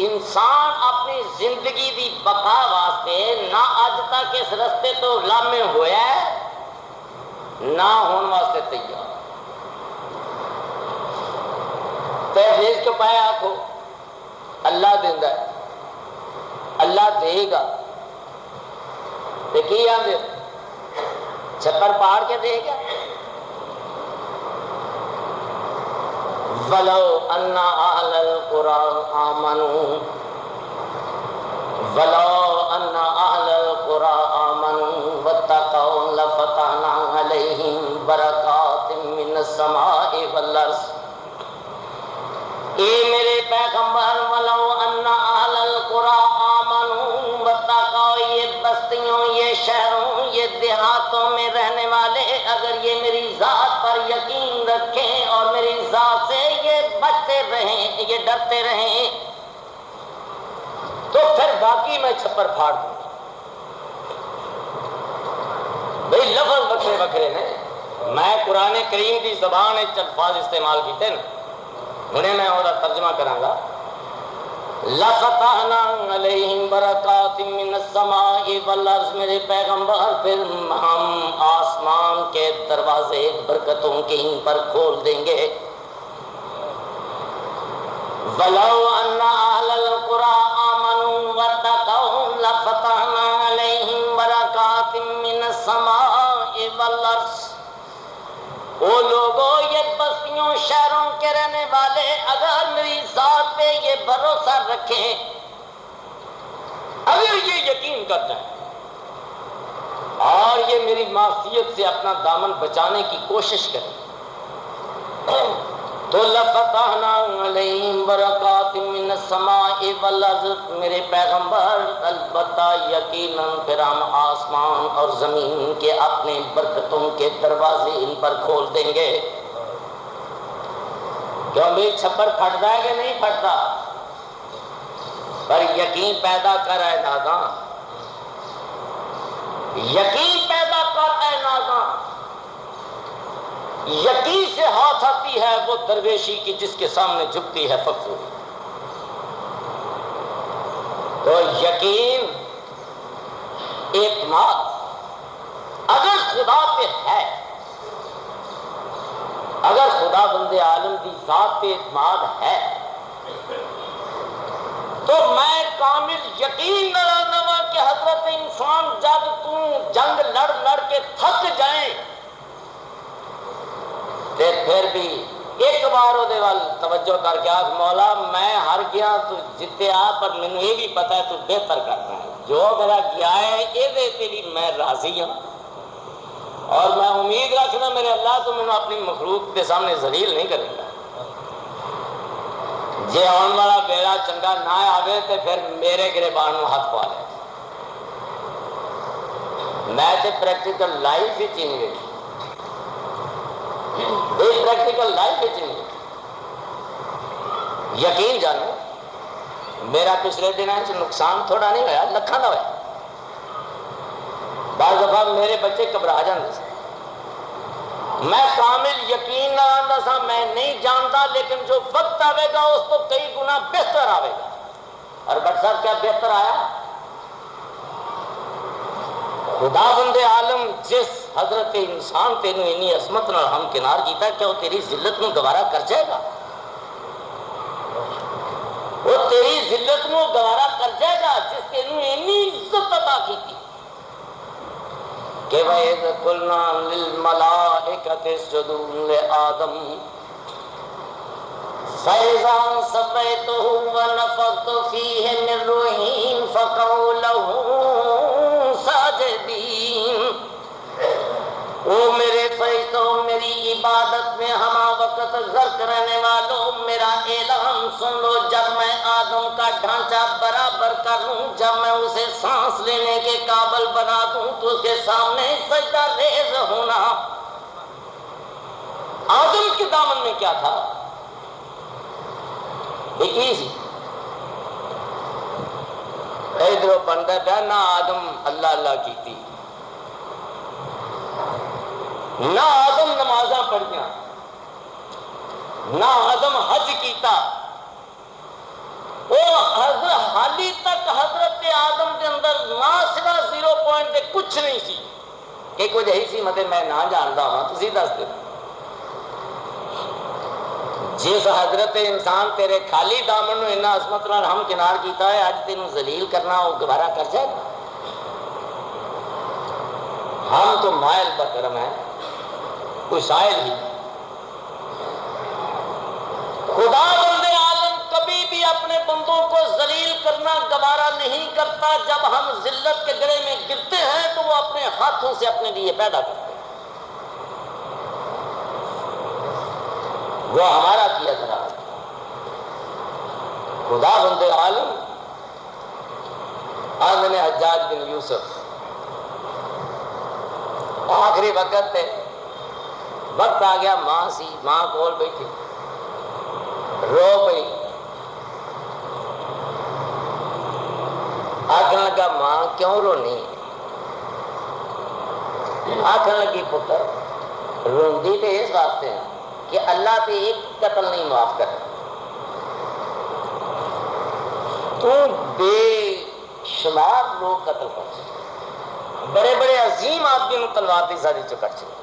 انسان اپنی زندگی دی بقا واسطے نہ اج تک اس رستے تو لامے ہویا ہے, نہ ہون واسطے تیار. تحریر کے پائے آکھو اللہ دیندا ہے, اللہ دے گا. تے کی آندے چھپر پاڑ کے دے گا. وَلَوْ أَنَّ أَهْلَ الْقُرَىٰ آمَنُوا وَلَوْ أَنَّ أَهْلَ الْقُرَىٰ آمَنُوا وَاتَّقَوْا لَفَتَحْنَا عَلَيْهِمْ بَرَكَاتٍ مِّنَ السَّمَاءِ وَالْأَرْضِ. اے میرے پیغمبر, وَلَوْ أَنَّ أَهْلَ الْقُرَىٰ آمَنُوا وَاتَّقَوْا, یہ بستیوں, یہ شہروں, یہ دیہاتوں میں رہنے والے اگر یہ میری ذات پر یقین رکھیں اور میری ذات سے یہ بچتے رہیں, یہ ڈرتے رہیں, تو پھر باقی میں چھپر پھاڑ دوں. بھئی لفظ بکھرے بکھرے نے. میں قرآن کریم کی زبان الفاظ استعمال کیتے نا, انہیں میں اور ترجمہ کراں گا. لَفَتَحْنَا عَلَيْهِمْ بَرَكَاتٍ مِّنَ السَّمَاءِ وَالْأَرْضِ, میرے پیغمبر پھر ہم آسمان کے دروازے برکتوں کے ان پر کھول دیں گے. وَلَوْ أَنَّ أَهْلَ الْقُرَىٰ آمَنُوا وَاتَّقَوْا برکات من السماء والارض۔ وہ لوگوں، یہ بستیوں شہروں کے رہنے والے، اگر میری ذات پہ یہ بھروسہ رکھیں، اگر یہ یقین کر جائیں اور یہ میری معصیت سے اپنا دامن بچانے کی کوشش کریں، تو لفتحنا علیہم برکات من السماء والارض، میرے پیغمبر البتہ یقیناً پھر ہم آسمان اور زمین کے اپنے برکتوں کے دروازے ان پر کھول دیں گے۔ کیوں بھی چھپر پھٹتا ہے کہ نہیں پھٹتا؟ پر یقین پیدا کر اے ناداں، یقین پیدا کر اے ناداں۔ یقین سے ہاتھ آتی ہے وہ درویشی کی جس کے سامنے جھکتی ہے فقیری۔ تو یقین، اعتماد اگر خدا پہ ہے، اگر خدا بند عالم کی ذات پہ اعتماد ہے، تو میں کامل یقین نہ کہ حضرت انسان جب جنگ لڑ لڑ کے تھک جائیں تے پھر بھی ایک بار وہ وال توجہ کر کے آخ مولا میں ہار گیا تو جتیا، پر مینوں یہ بھی پتا ہے تو بہتر کرنا ہے، جو میرا گیا ہے یہ بھی میں راضی ہوں، اور میں امید رکھنا میرے اللہ تو مینوں اپنی مخلوق کے سامنے ذلیل نہیں کرے گا۔ جے آن والا بیڑا چنگا نہ آوے تو پھر میرے گریبان میں ہاتھ پا لے۔ میں تے پریکٹیکل لائف ہی نہیں ویکھی، یہ پریکٹیکل لائف ہی نہیں۔ یقین جانو میرا پچھلے دنوں سے نقصان تھوڑا نہیں ہوا، لکھاں دا ہوا۔ بعض دفعہ میرے بچے گھبرا جاندے سے، میں کامل یقین نہ آندا سا میں نہیں جانتا، لیکن جو وقت آئے گا اس کو کئی گنا بہتر آئے گا۔ اور بٹ صاحب کیا بہتر آیا؟ خدا بند عالم جس حضرت انسان تینوں انی عظمت نال ہم کنار کیتا، کیا وہ تیری ذلت نو گوارا کر جائے گا؟ وہ تیری ذلت نو گوارا کر جائے گا جس تینوں انی عزت عطا کی کہ وَإِذْ قُلْنَا لِلْمَلَائِكَةِ اسْجُدُوا لِآدَمَ فَإِذَا سَوَّيْتُهُ وَنَفَخْتُ فِيهِ مِنْ رُوحِي فَقَعُوا لَهُ سَاجِدِينَ۔ او میرے فرشتوں، میری عبادت میں ہما وقت غرق رہنے والوں، میرا اعلان سن لو، جب میں آدم کا ڈھانچہ برابر کر لوں، جب میں اسے سانس لینے کے قابل بنا دوں تو اس کے سامنے سجدہ ریز ہونا۔ آدم کے دامن میں کیا تھا؟ ایک ہی سی ادھر بندہ پہ نہ آدم اللہ اللہ کی تھی، نہ آدم نمازاں پڑھیاں، نہ آدم حج کیتا۔ وہ حضرت حالی تک حضرت آدم کے اندر نہ سوا 0 پوائنٹ دے کچھ نہیں سی کہ کچھ یہی سی مطلب میں نہ جانتا ہوں، تسی دس دے۔ جس حضرت انسان تیرے خالی دامن نو اتنا عظمت نال ہم کنار کیتا ہے، اج تینوں ذلیل کرنا وہ گوارا کر جائے گا؟ ہم تو مائل بکرم ہیں، کوئی سائل ہی۔ خدا بند عالم کبھی بھی اپنے بندوں کو ذلیل کرنا گوارا نہیں کرتا۔ جب ہم ذلت کے گڑھے میں گرتے ہیں تو وہ اپنے ہاتھوں سے اپنے لیے پیدا کرتے ہیں، وہ ہمارا کیا کرا۔ خدا بند عالم آمن حجاج بن یوسف آخری وقت تے وقت آ گیا، ماں سی، ماں کول بیٹھی رو پئی، آخر لگا ماں کیوں رونی؟ آخر لگی پتر روندی تو اس واسطے ہیں کہ اللہ تے ایک قتل نہیں معاف کر، تو بے شمار لوگ قتل کر چکے، بڑے بڑے عظیم آدمی نے تلوار کی سازی چکر چکے،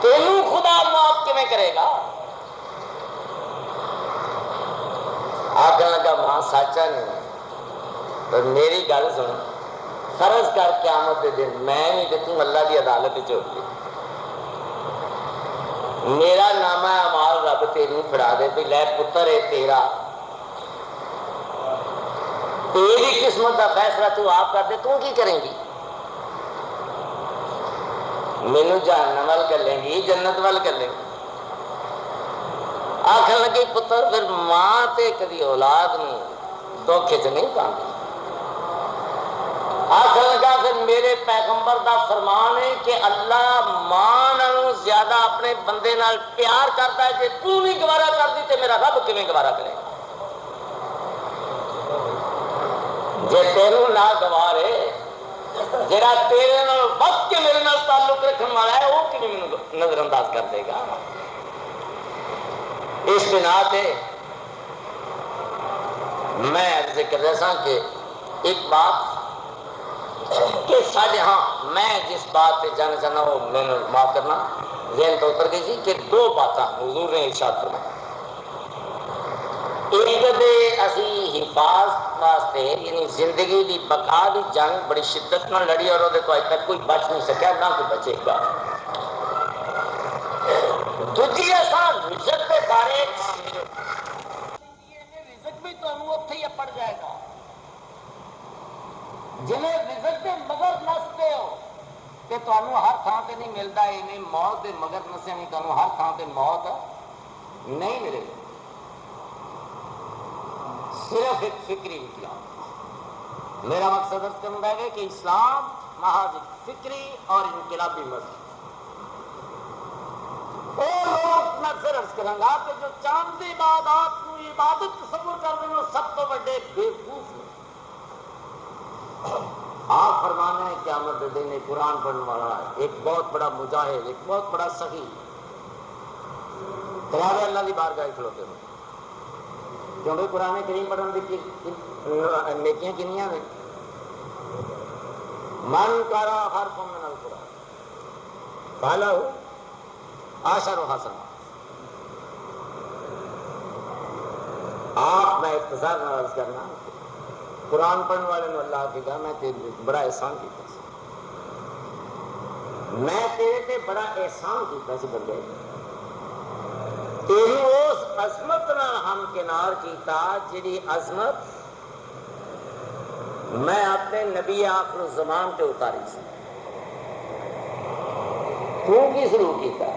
تینوں خدا معاف کیویں کرے گا؟ آخر لگا ماں سچا نہیں، پر میری گل سن، فرض کر قیامت دے دن میں نہیں تے تو اللہ دی عدالت وچ ہوتی میرا نامہ اعمال رب تینوں پھڑا دے بھی لے پتر ہے تیرا تیری قسمت کا فیصلہ تو آپ کر دے تو کی کریں گی مینو جہنم ول کلیں گی جنت ول کلیں گی آخر لگی پتر پھر ماں تے کدی اولاد نہیں دکھ چ نہیں پاندی آخر لگا پھر میرے پیغمبر دا فرمان ہے کہ اللہ ماں نالوں زیادہ اپنے بندے نال پیار کرتا ہے کہ تو نہیں گوارا کر دی تے میرا رب کیویں گوارا کرے جے تینوں نہ گوارے جڑا تیرے نال وقت کے میرے نال تعلق رکھنے والا ہے وہ کیویں مینوں نظر انداز کر دے گا اس بنا تے میں عرض کر رہا سا کہ ایک بات کہ ساڈے ہاں میں جس بات پہ جانا چاہنا وہ میں نے معاف کرنا ذہن تو اتر گئی تھی کہ دو باتاں حضور نے ارشاد فرمایا ایک دے اسی حفاظت واسطے یعنی زندگی دی بقا دی جنگ بڑی شدت نال لڑی اور وہ تو اج تک کوئی بچ نہیں سکیا نہ کوئی بچے گا دوجی اساں رزق کے بارے رزق بھی تمہیں اتنے ہی اپڑ جائے گا جنہیں رزق کے مگر نستے ہو کہ تمہیں ہر تھان سے نہیں ملتا انہیں موت کے مگر نسے نہیں تمہیں ہر تھان سے موت نہیں ملے گی صرف ایک فکری انقلاب میرا مقصد اس کا ہے کہ اسلام محض فکری اور انقلابی مذہب وہ لوگ میں پھر عرض کروں گا کہ جو چاند عبادات کو عبادت تصور کر رہے ہیں سب تو بڑے بیوقوف ہیں آپ فرمانا ہے قیامت کے دن قرآن پڑھنے والا ایک بہت بڑا مجاہد ایک بہت بڑا سخی تیارے اللہ کی بارگاہ کھلوتے ہیں کیونکہ قرآن کریم پڑھنے کی نیکیاں کنیاں نے من کرا حرف من القرآن پہلا ہو عشر حسن آپ میں اختصار نہ عرض کرنا قرآن پڑھنے والے نے اللہ کی کہا میں تیرے بڑا احسان کیتا سی میں تیرے تے بڑا احسان کیتا سی بندے تیری اس عظمت نال ہم کنار کیتا جڑی عظمت میں اپنے نبی آخر الزمان تے اتاری سی تو کی سلوک کیتا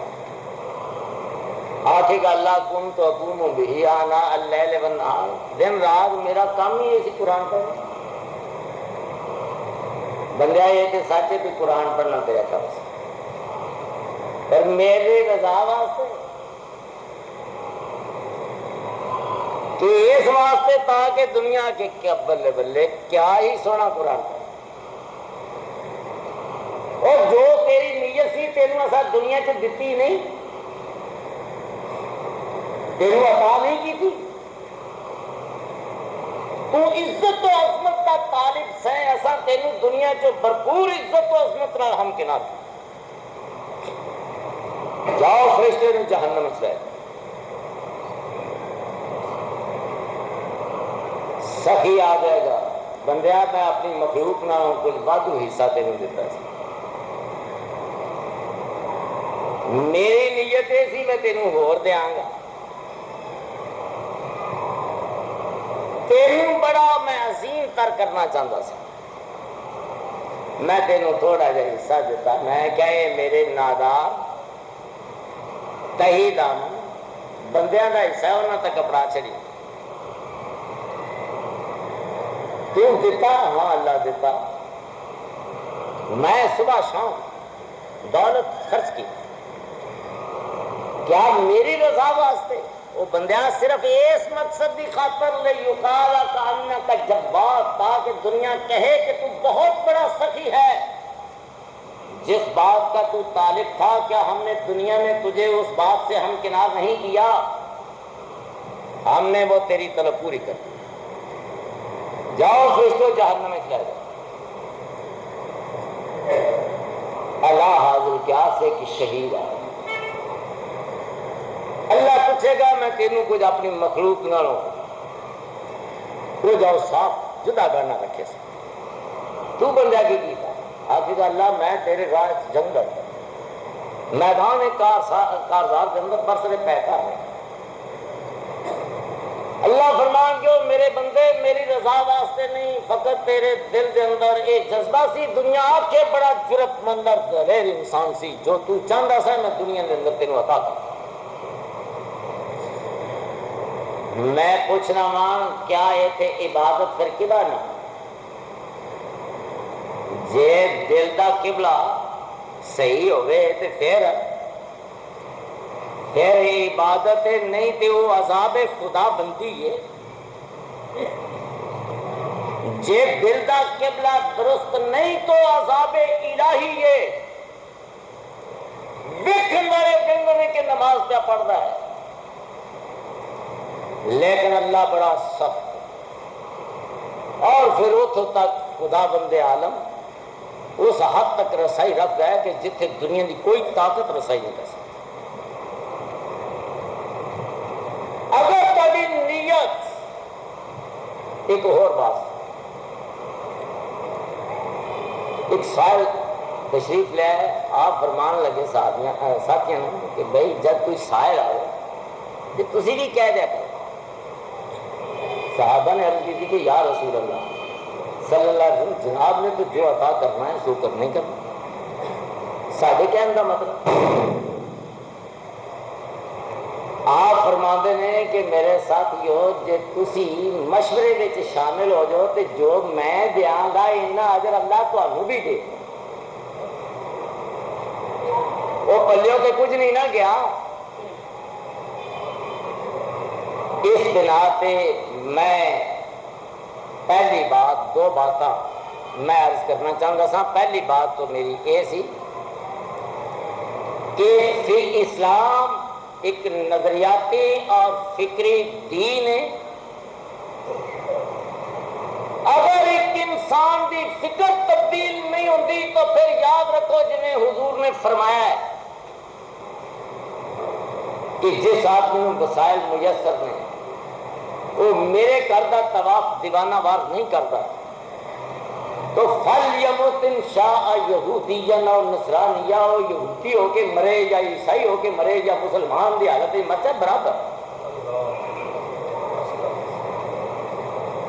آخے گا اللہ کن تو اقوم بھی آنا اللیل والنہار دن رات میرا کام ہی اسی قرآن پڑھنا بندہ یہ کہ سچے بھی قرآن پڑھنا تیرا کام سے پر میرے رضا واسطے کہ اس واسطے تاکہ دنیا کے کیا بلے بلے کیا ہی سونا قرآن پڑھ اور جو تیری نیت سی تینوں ایسا دنیا سے دیتی نہیں تینوں عطا نہیں کی تھی تو عزت و عظمت کا طالب سے ایسا تینوں دنیا جو بھرپور عزت و عظمت نال ہم کنار جاؤ فرشتے نے جہنم میں لے سخی آ جائے گا بندیا میں اپنی مخلوق نہ ہوں کچھ وادو حصہ تینوں دیتا سی میری نیت یہ سی میں تینوں ہور دیاں گا تینوں بڑا میں عظیم تر کرنا چاہتا سی میں تینوں تھوڑا جا حصہ دیتا میں کہے میرے نادار تہی دامن بندیاں دا حصہ ہے انہوں تک کپڑا چڑی کیوں دیتا ہاں اللہ دیتا میں صبح شام دولت خرچ کی کیا میری رضا واسطے وہ بندیاں صرف اس مقصد کی خاطر لے یقال کانک جبار تاکہ دنیا کہے کہ تو بہت بڑا سخی ہے جس بات کا تو طالب تھا کیا ہم نے دنیا میں تجھے اس بات سے ہم کنار نہیں کیا ہم نے وہ تیری طلب پوری کر دی جاؤ فرشتو جہنم میں چلے جاؤ اللہ حاضر کیا سے کہ شہید ہے اللہ پوچھے گا میں تینوں کچھ اپنی مخلوق نہ لوں وہ جاؤ صاف جدا کرنا رکھے سے تو بندہ کی کیتا آخر اللہ میں تیرے راہ جنگل میدان کارزار کے اندر برسرے پہ کر رہے اللہ فرمان کیوں میرے بندے میری رضا واسطے نہیں فقط تیرے دل کے اندر ایک جذبہ سی دنیا کے بڑا جرت مند اور دلیر انسان سی جو تو چاہتا سا میں دنیا کے اندر تینوں عطا کر میں پوچھنا مان کیا یہ تھے عبادت پھر کدا نہیں جے دل دا قبلہ صحیح ہوئے تو پھر عبادت نہیں تے وہ عذاب خدا بندی ہے جے دل دا قبلہ درست نہیں تو عذاب الہی ہے ویکھندے کہندے کہ نماز پہ پڑھتا ہے لیکن اللہ بڑا سخت اور پھر اتوں تک خدا بندے عالم اس حد تک رسائی رکھتا ہے کہ جتنے دنیا کی کوئی طاقت رسائی نہیں کر سکتی اگر تاری نیت ایک اور بات ایک سائل تشریف لے آپ فرمان لگے ساتھیوں کہ بھائی جب کوئی سائل آئے تو تسی بھی کہہ دیا کرو صحابہ نے عرض کی تھی کہ یا رسول اللہ صلی اللہ علیہ وسلم جناب نے تو جو عطا کرنا ہے سو کرنا ہی کرنا ساڈے کہنے کا مطلب آپ فرماتے ہیں کہ میرے ساتھیو جے تسی مشورے وچ شامل ہو جاؤ تو جو میں دیاں گا اتنا اجر اللہ تمہیں بھی دے وہ پلیوں کے کچھ نہیں نہ گیا اس بنا پہ میں پہلی بات دو باتاں میں عرض کرنا چاہوں گا پہلی بات تو میری یہ سی کہ اسلام ایک نظریاتی اور فکری دین ہے اگر ایک انسان کی فکر تبدیل نہیں ہوتی تو پھر یاد رکھو جنہیں حضور نے فرمایا ہے کہ جس آدمی کو وسائل میسر نے وہ میرے کردہ طواف دیوانہ وار نہیں کرتا تو فَلْيَمُتْ إِنْ شَاءَ یہودیًا اور نصرانیہ ہو یہودی ہو کے مرے یا عیسائی ہو کے مرے یا مسلمان دی حالت میں مرے برابر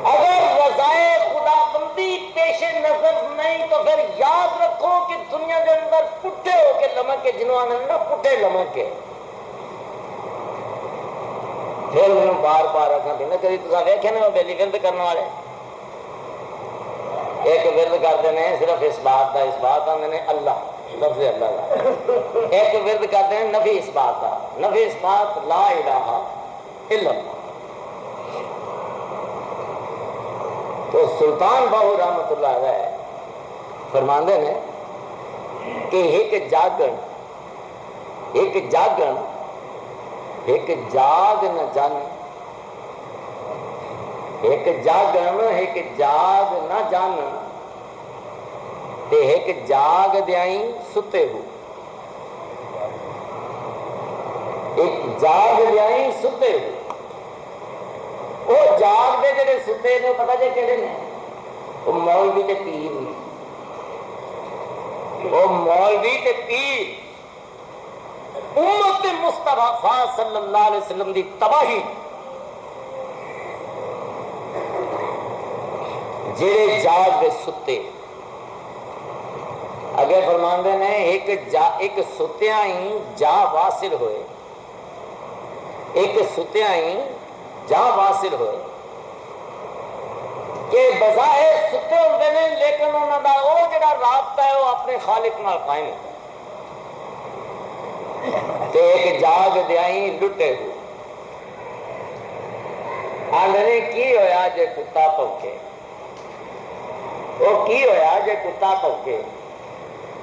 اگر رضائے خدا بندی پیش نظر نہیں تو پھر یاد رکھو کہ دنیا کے اندر پٹھے ہو کے لمک کے جنہوں نے نا پٹھے لمک کے پھر انہوں بار بار رکھنا دینا کری تو ویکھے نا بیلی ورد کرنے والے ایک ورد کرتے ہیں صرف اس بات کا اس بات آتے ہیں اللہ لفظ اللہ کا ایک ورد کرتے ہیں نفی اس بات کا نفی اس بات لا الہ الا اللہ تو سلطان باہو رحمت اللہ علیہ فرماندے نے کہ ایک جاگن ایک جاگ نہ جانے ایک جاگن ایک جاگ نہ جان تے ایک جاگ دیائیں ستے ہو ایک جاگ دیائیں ستے ہو وہ جاگ دے جڑے ستے نے پتہ جے کہڑے نے وہ مولوی تے پیر وہ مولوی تے پیر امت مصطفیٰ صلی اللہ علیہ وسلم دی تباہی جڑے جاگ دے ستے اگے فرماندے نے ایک ستیاں ہی جا واصل ہوئے ایک ستیاں ہی جا واصل ہوئے کہ بظاہر ستے ہوندے نے لیکن انہاں دا او جڑا رابطہ ہے وہ اپنے خالق نال قائم ہے کہ ایک جاگ دیائیں لٹے ہو آندھنے کی ہویا جے کتا پوکے وہ کی ہویا جے کتا پوکے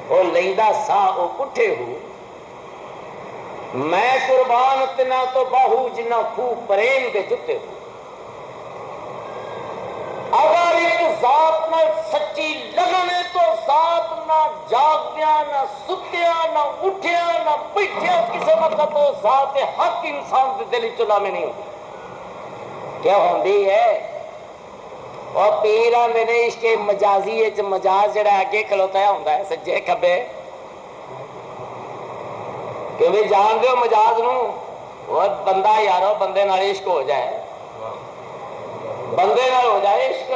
وہ لیندہ سا وہ پٹھے ہو میں قربان اتنا تو باہو جنہ خو پریم کے جتے ہو اگر ایک ذات نہ سچی لگنے تو ذات نہ جاگیا نہ ستیا نہ اٹھیا نہ بیٹھیا کسی وقت تو ذات حق انسان کے دل چلا میں نہیں ہوتی کیا ہوندی ہے اور پیر آندے نے عشق مجازی مجاز جڑا اگے کھلوتا ہوندا ہے سجے کھبے کہ بھی جان دیو مجاز نو وہ بندہ یارو بندے نال عشق ہو جائے بندے نال ہو جائے عشق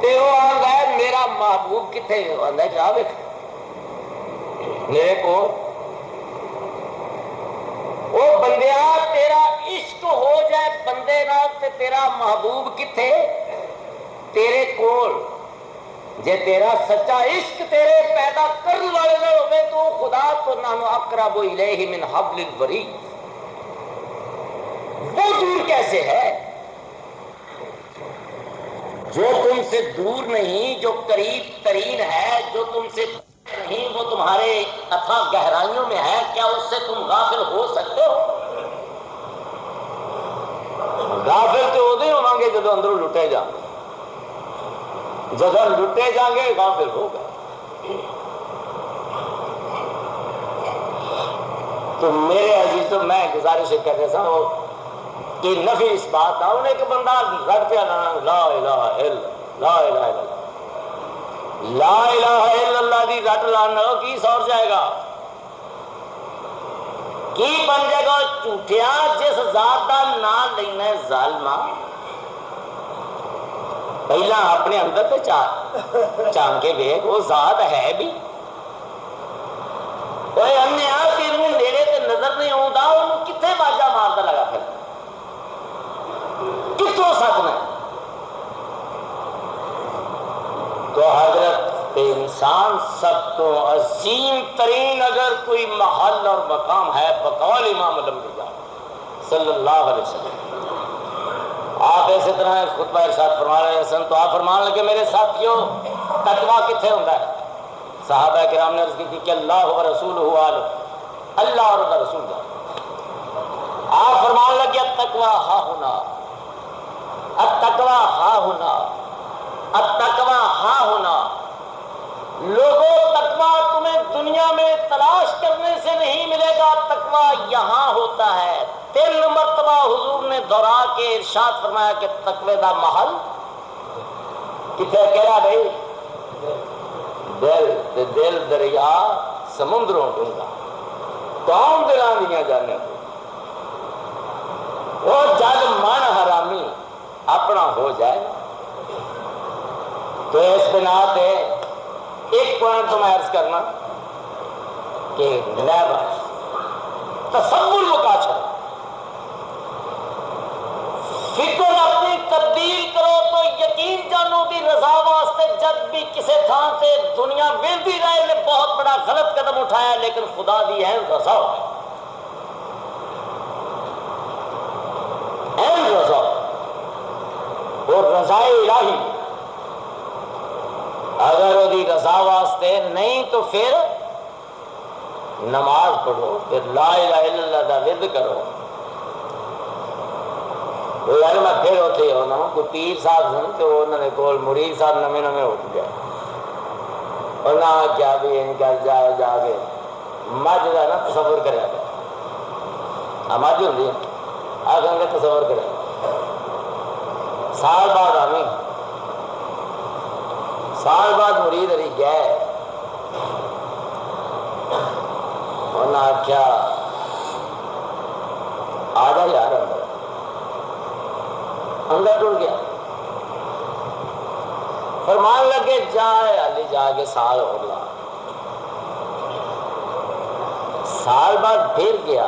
تے وہ آندا ہے میرا محبوب کتنے آندا ہے جا ویکھ میرے کو وہ بندیا تیرا عشق ہو جائے بندے نال تے تیرا محبوب کتنے تیرے کول جے تیرا سچا عشق تیرے پیدا کرنے والے نہ ہوئے تو خدا تو نانو اقرب الیہ من حبل الورید وہ دور کیسے ہے جو تم سے دور نہیں جو قریب ترین ہے جو تم سے نہیں وہ تمہارے اتھا گہرائیوں میں ہے کیا اس سے تم غافل ہو سکتے ہو غافل تو ادو ہی ہوں گے جب اندروں لٹے جا جب لٹے جائیں گے غافل ہوگا تو میرے عزیزوں میں گزارش کر رہا ہوں کہ نفی اس بات نہ ہونے کہ بندہ رٹ پیا لا الہ الا لا الہ الا لا الہ الا اللہ دی رٹ لانا کی سور جائے گا کی بن جائے گا جھوٹیا جس ذات کا نام لینا ہے ظالمہ پہلا اپنے اندر تو چان کے ویک وہ ذات ہے بھی کوئی انیا تینوں نیڑے تے نظر نہیں آتا انہوں کتنے باجا مارتا لگا پھر کتوں سچنا تو حضرت انسان سب تو عظیم ترین اگر کوئی محل اور مقام ہے بقول امام الانبیاء صلی اللہ علیہ وسلم آپ اسی طرح خطبہ ارشاد فرما رہے ہیں تو آپ فرمان لگے میرے ساتھیوں تقویٰ کتنے ہوتا ہے صحابہ کرام نے عرض کی تھی کہ اللہ و رسولہ عالم اللہ اور اس رسول جان آپ فرمان لگے التقویٰ ہا ہونا التقویٰ ہا ہونا التقویٰ ہا ہونا لوگوں تقویٰ تمہیں دنیا میں تلاش کرنے سے نہیں ملے گا تقویٰ یہاں ہوتا ہے 3 مرتبہ حضور نے دہرا کے ارشاد فرمایا کہ تقوی دا محل کتنے کہہ بھائی دل دریا سمندروں ڈونگا کون دلان دیا جانے وہ جگ من حرامی اپنا ہو جائے تو اس بنا پہ ایک پوائنٹ تو میں عرض کرنا کہ نیبا تصور مکاشرہ فکر اپنی تبدیل کرو تو یقین جانو بھی رضا واسطے جب بھی کسی تھان سے دنیا ویندی رہے نے بہت بڑا غلط قدم اٹھایا لیکن خدا دی ہے رضا اہم رضا اور رضائے الہی اگر وہ رضا واسطے نہیں تو پھر نماز پڑھو پھر لا الہ الا اللہ دا ورد کرو یار میں پھر اتنے ہونا کوئی پیر صاحب سن تو انہوں نے کول مرید صاحب نمے نمے اٹھ گئے اور نہ کیا بھی ان کا جائے جا کے مجھ کا نا تصور کریا گیا مجھ ہوتی ہے آخر کا تصور کریا سال بعد آمیں سال بعد مرید علی گئے انہوں نے آخیا آ جا یار اندر ٹوٹ گیا فرمان لگے جائے علی جا کے سال ہو لا سال بعد پھر گیا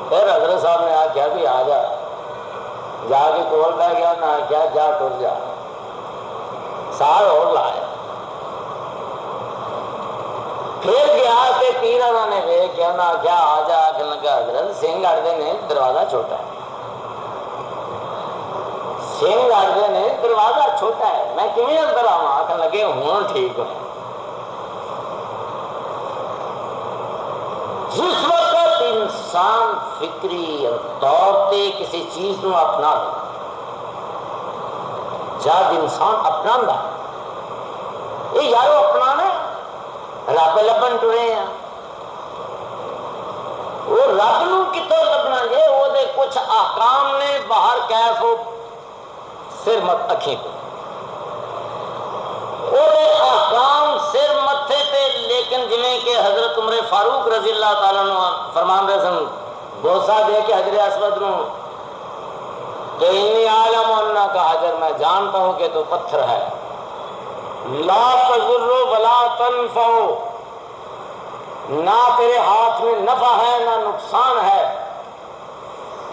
پھر حضرت صاحب نے آخیا بھی آ جا جا کے کول پہ گیا نہ آخیا جا ٹر جا سال اور لایا پھر گیا کہ پیرا نے ویک کیا نہ آخیا آ جا آخر لگا حضرت سنگھ اڑتے نے دروازہ چھوٹا ہے سنگھ آتے نے دروازہ چھوٹا ہے میں کیوں اندر آوا آخر لگے ہوں ٹھیک ہو جس وقت انسان فکری طور پہ کسی چیز کو اپنا لے جب انسان اپنا دا یہ یارو اپنا نا رب لبن ٹرے ہیں وہ رب نو کتوں لبنا جے، وہ دے کچھ احکام نے باہر کیف ہو سر مت اکھیں کو، وہ دے احکام سر متھے تے، لیکن جویں کہ حضرت عمر فاروق رضی اللہ تعالیٰ عنہ فرمان رہے سن بوسہ دے کے حجر اسود نو کہ انی عالم انہ کا حجر، میں جانتا ہوں کہ تو پتھر ہے، لا تضر ولا تنفع، نہ تیرے ہاتھ میں نفع ہے نہ نقصان ہے،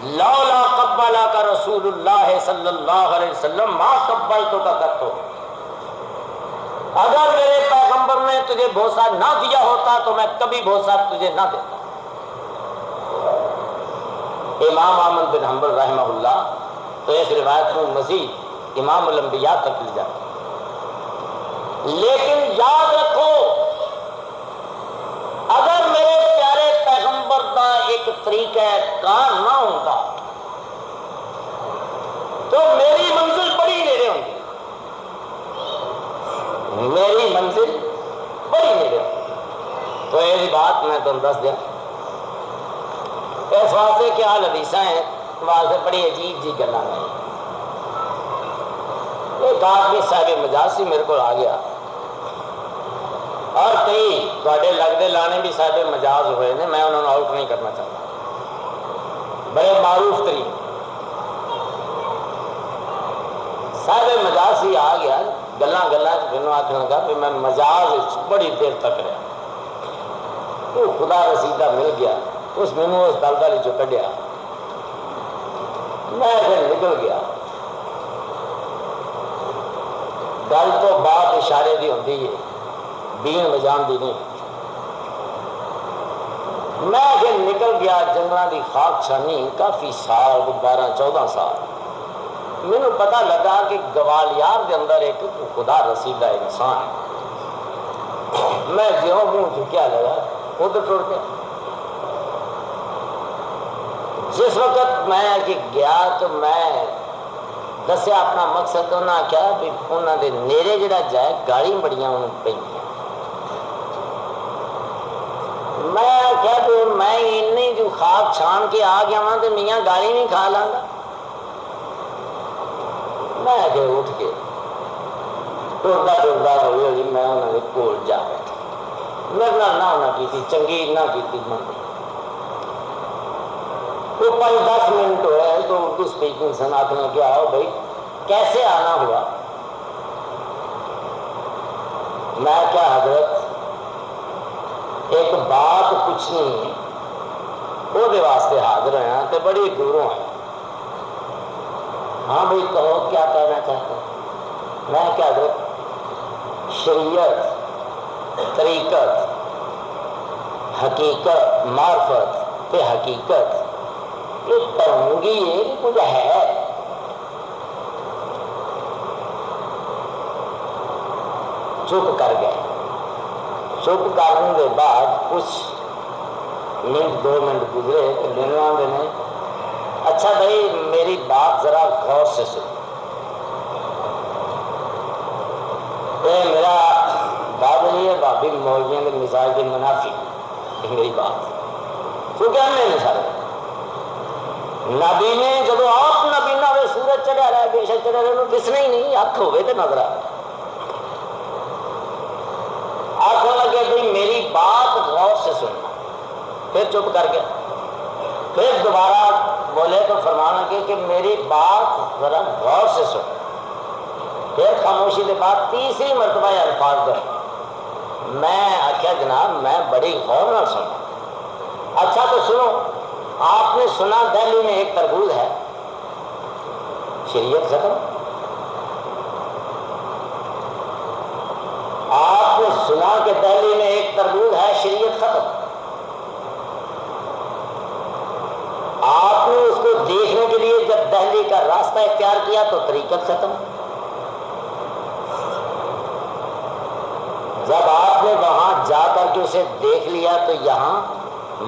لولا قبلک رسول اللہ صلی اللہ علیہ وسلم ما قبلتک قط، اگر میرے پیغمبر نے تجھے بوسہ نہ دیا ہوتا تو میں کبھی بوسہ تجھے نہ دیتا۔ امام احمد بن حنبل رحمہ اللہ تو اس روایت میں مزید امام الانبیاء تک لے جاتے، لیکن یاد رکھو اگر میرے پیارے پیغمبر کا ایک طریقہ کار نہ ہوتا تو میری منزل بڑی نیڑے ہوتی، میری منزل بڑی نیڑے ہوتی۔ تو یہ بات میں تم دس دیا، اس واسطے کیا حدیثاں ہیں واسطے بڑی عجیب جی گلاں ہیں۔ ایک آدمی صاحب مجاز سی میرے کو آ گیا، اور کئی تھوڑے لگتے لانے بھی صاحب مجاز ہوئے نے، میں انہوں نے آؤٹ نہیں کرنا چاہتا، بڑے معروف ترین صاحب مجاز سی آ گیا، گلاں گلاں آخر لگا کہ میں مجاز بڑی دیر تک رہا، وہ خدا رسیدہ مل گیا، اس مینوں اس دلدل چ کڈیا، میں پھر نکل گیا۔ گل تو بات اشارے دی ہوتی ہے، بین بجان دی نہیں۔ میں پھر نکل گیا جنگلاں دی خاک چھانی، کافی سال 12-14 سال، مینوں پتہ لگا کہ گوالیار دے اندر ایک خدا رسیدہ انسان ہے۔ میں جیوں منہ جھکیا لگا خود ٹر گیا۔ جس وقت میں گیا تو میں دسیا اپنا مقصد، انہاں کیا بھی انہاں دے نیڑے جڑا جائے گالی بڑیاں انہوں پہنیاں، میں کیا کہ میں انی جو خاک چھان کے آ گیا وہاں تو میاں گالی نہیں کھا لاں گا۔ میں کہ اٹھ کے ٹردا ہوئی ہوئی میں انہوں نے کول جا بیٹھا، میرے نہ انہیں کی چنگی نہ کی منگی، وہ 5-10 منٹ ہوئے تو اردو اسپیکنگ سن، آخنا کہ آؤ بھائی کیسے آنا ہوا؟ میں کیا حضرت ایک بات پوچھنی ہے، وہ واسطے حاضر ہیں تو بڑی دوروں ہیں۔ ہاں بھائی کہو کیا کہنا چاہتے ہیں؟ میں کیا حضرت شریعت، طریقت، حقیقت، معرفت تے حقیقت یہ ترنگی ہے کہ کچھ ہے؟ چپ کر گئے۔ چپ کرنے کے بعد کچھ منٹ 2 منٹ گزرے تو لینے آدھے نے اچھا بھائی میری بات ذرا غور سے سن، یہ میرا بابلی ہے بابی مولویوں کے مثال کے منافی میری بات کیونکہ ہم نے مثال نبی نے جب آپ نبی نہ ہوئے سورج چڑھا رہا ہے بے شک چڑھا رہا ہے دسنا ہی نہیں، ہاتھ ہوئے تو نظر آ آنکھوں لگے بھائی میری بات غور سے سننا، پھر چپ کر گیا، پھر دوبارہ بولے تو فرمانا کہ میری بات ذرا غور سے سن، پھر خاموشی کے بعد تیسری مرتبہ یہ الفاظ کر، میں آخیا جناب میں بڑی غور نہ سنا۔ اچھا تو سنو، آپ نے سنا دہلی میں ایک تربوز ہے، شریعت ختم؟ آپ نے سنا کہ دہلی میں ایک تربوز ہے، شریعت ختم؟ آپ نے اس کو دیکھنے کے لیے جب دہلی کا راستہ اختیار کیا تو طریقت ختم؟ جب آپ نے وہاں جا کر کے اسے دیکھ لیا تو یہاں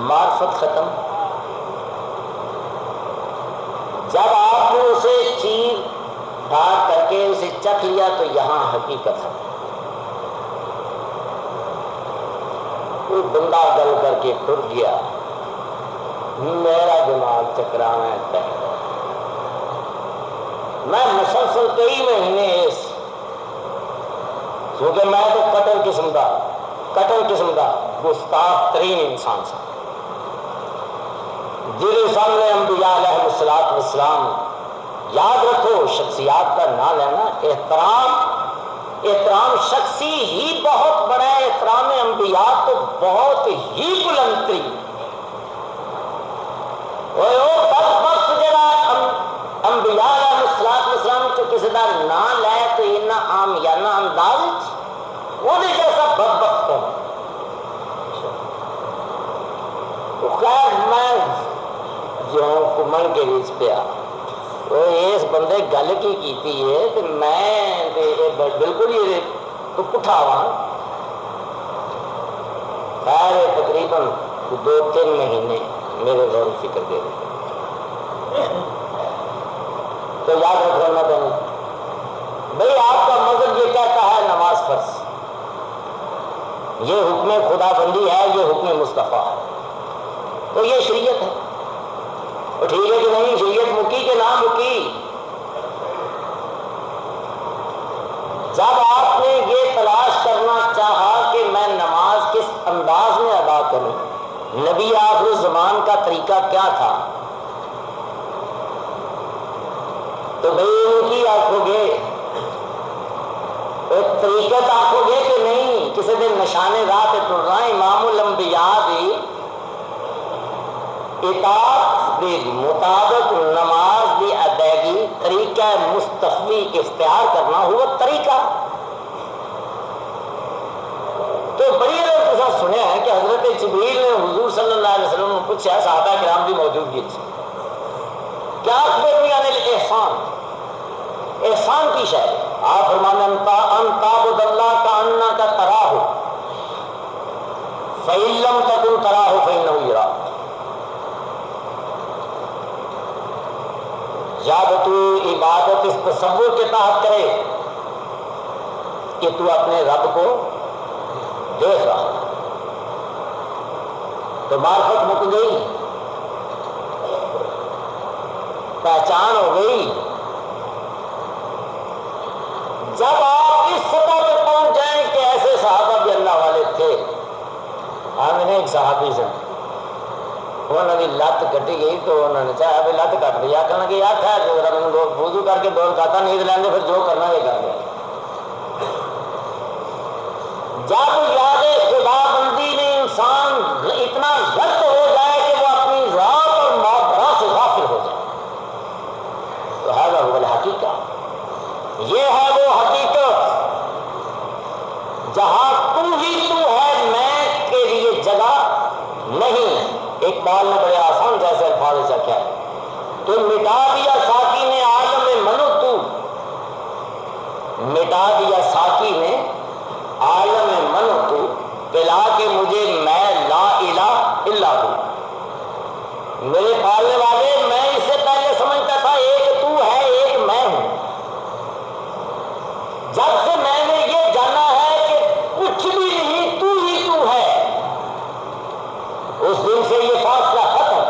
معرفت ختم؟ جب آپ نے اسے چیر ڈھاڑ کر کے اسے چکھ لیا تو یہاں حقیقت ختم؟ کوئی بندہ گل کر کے ٹر گیا، میرا دماغ چکرانا ہے. میں مسلسل کئی مہینے کیونکہ میں تو قتل قسم کا گستاخ ترین انسان تھا. جن سامنے انبیاء علیہ الصلوۃ والسلام، یاد رکھو شخصیات کا نام لینا، احترام شخصی ہی بہت بڑا ہے، احترام انبیاء تو بہت ہی بلند ترین. انبیاء علیہ الصلوۃ والسلام تو کسی کا نام لے تو اتنا عامیانہ انداز وہ جیسا بدبخت ہوں. خیر میں جو گھومن کے بیچ پیا اس بندے گل کی ہے کہ میں بالکل ہی تو پٹھا وا. خیر تقریباً 2-3 مہینے میرے غور فکر دے رہے تو یاد رکھنا پڑے بھائی آپ کا مذہب یہ کہتا ہے نماز فرض، یہ حکم خدا بندی ہے، یہ حکم مصطفیٰ ہے، تو یہ شریعت ہے. اور ٹھیک ہے کہ نہیں؟ شریعت مکی کہ نہ مکی؟ جب آپ نے یہ تلاش کرنا چاہا کہ میں نماز کس انداز میں ادا کروں، نبی آخر الزمان کا طریقہ کیا تھا، تو بھائی ان کی آنکھو گے ایک طریقت آنکھو گے کہ نہیں؟ کسی دن نشانے راہ پہ ٹر رہا. امام الانبیاء دی اطاعت کے مطابق نماز کی ادائیگی طریقہ مستقبی اختیار کرنا ہوا طریقہ. تو بڑی لوگ سنیا ہے کہ حضرت جبریل نے حضور صلی اللہ علیہ وسلم نے پوچھا صحابہ کرام کی موجودگی کیا اخبرنی عن الاحسان، احسان کی شے. آپ فرمانے ان تعبد اللہ کأنک تراہ فإن لم تکن تراہ فإنہ یراک. جب تو عبادت اس تصور کے تحت کرے کہ تو اپنے رب کو دیکھ رہا تو معرفت مک گئی، پہچان ہو گئی. جب آپ اس سطح پہ پہنچ جائیں کہ ایسے صحابہ بھی اللہ والے تھے. ہم نے ایک صحابی سے انہوں نے لت کٹی گئی تو انہوں نے چاہا بھی لت کٹ دیا، کہنا کہ یار ٹھہر جو ذرا میں وضو کر کے دور کھاتا نیند لینے پھر جو کرنا یہ کر دیا. جب یاد خدا بندی میں انسان اتنا غلط ہو جائے کہ وہ اپنی ذات اور ماورا سے غافل ہو جائے تو ہے وہ الحقیقت. یہ ہے وہ حقیقت جہاں تو ہی تو ہے، میں کے لیے جگہ نہیں. اقبال نے بڑے آسان جیسے الفاظ سے کیا ہے، تو مٹا دیا ساقی نے عالم منو، تو مٹا دیا ساقی نے عالم منو، تو پلا کے مجھے میں لا الہ الا ہوں. میرے پالنے والے میں اس سے پہلے سمجھتا تھا ایک تو ہے ایک میں ہوں. جب سے میں نے یہ جانا ہے کہ کچھ بھی نہیں تو ہی تو ہے، اس دن سے یہ فاصلہ ختم.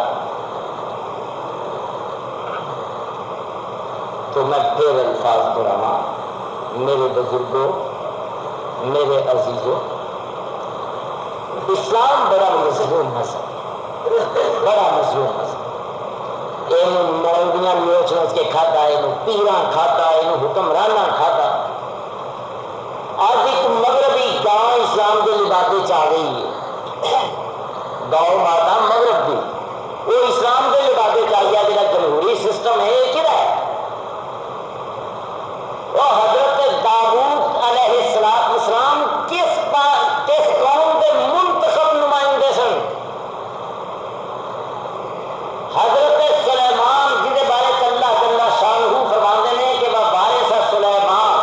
تو میں پھر الفاظ دہرانا، میرے بزرگوں، میرے عزیزوں، اسلام بڑا مظلوم مذہب، بڑا مظلوم مذہب. یہ مولویاں لوچ نوچ کے کھاتا، یہ پیراں کھاتا، یہ حکمرانہ کھاتا. آج ایک مغربی گاؤں اسلام کے لبادے چاہ گئی ہے، گاؤں ماتا مغرب کی وہ اسلام کے لبادے چاہ گیا. جا جمہوری سسٹم ہے یہ کیا ہے؟ وہ حضرت داؤد علیہ السلام کس قوم کے منتخب نمائندے سن؟ حضرت سلیمان جن کے بارے اللہ جل شانہ فرماندے نے کہ وہ وارث سلیمان،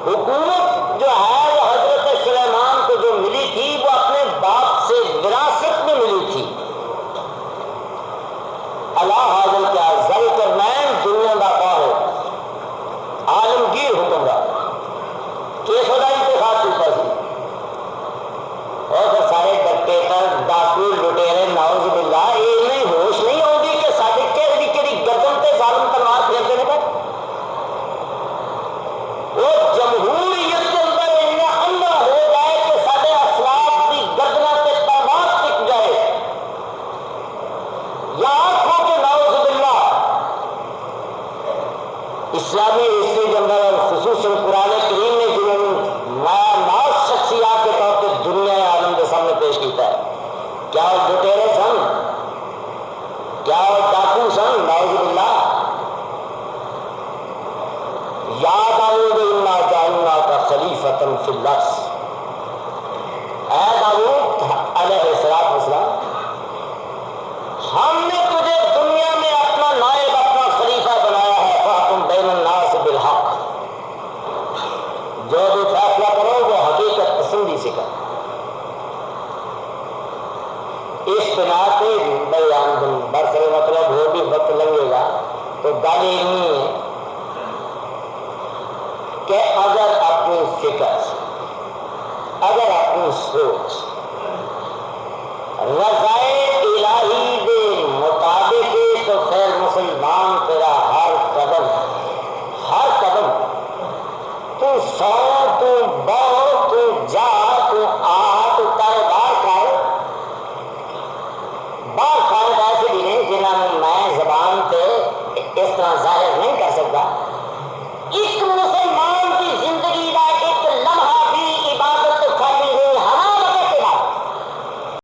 حکومت جو ہے وہ حضرت سلیمان کو جو ملی تھی وہ اپنے باپ سے وراثت میں ملی تھی. اللہ حاضر کیا ذل کرنین دنیا کا باہر عالمگیر حکمران کیس ہوتا انتخاب چلتا سی. اور پھر سارے ڈکیٹر ڈاکو لٹیرے داؤد انا جعلناک خلیفۃ فی الارض، اے داؤد علیہ السلام، ہم نے تجھے دنیا میں اپنا نائب، اپنا خلیفہ بنایا ہے، فاحکم بین الناس بالحق، جو بھی فیصلہ کرو وہ حقیقت پسندی سے کرو۔ اس بنا پہ بیان برسر مطلب وہ بھی وقت لگے گا، تو گل یہ نہیں ہے کہ اگر اپنی فکر، اگر اپنی سوچ رضائے الہی کے مطابق ہے تو خیر مسلمان تیرا ہر قدم تو سو، تو بہو، تو جا، تو آ، تو کاروبار کر، بعض قائد ایسے بھی ہیں جنہوں نے میں زبان پہ اس طرح ظاہر نہیں کر سکتا۔ ایک مسلمان کی زندگی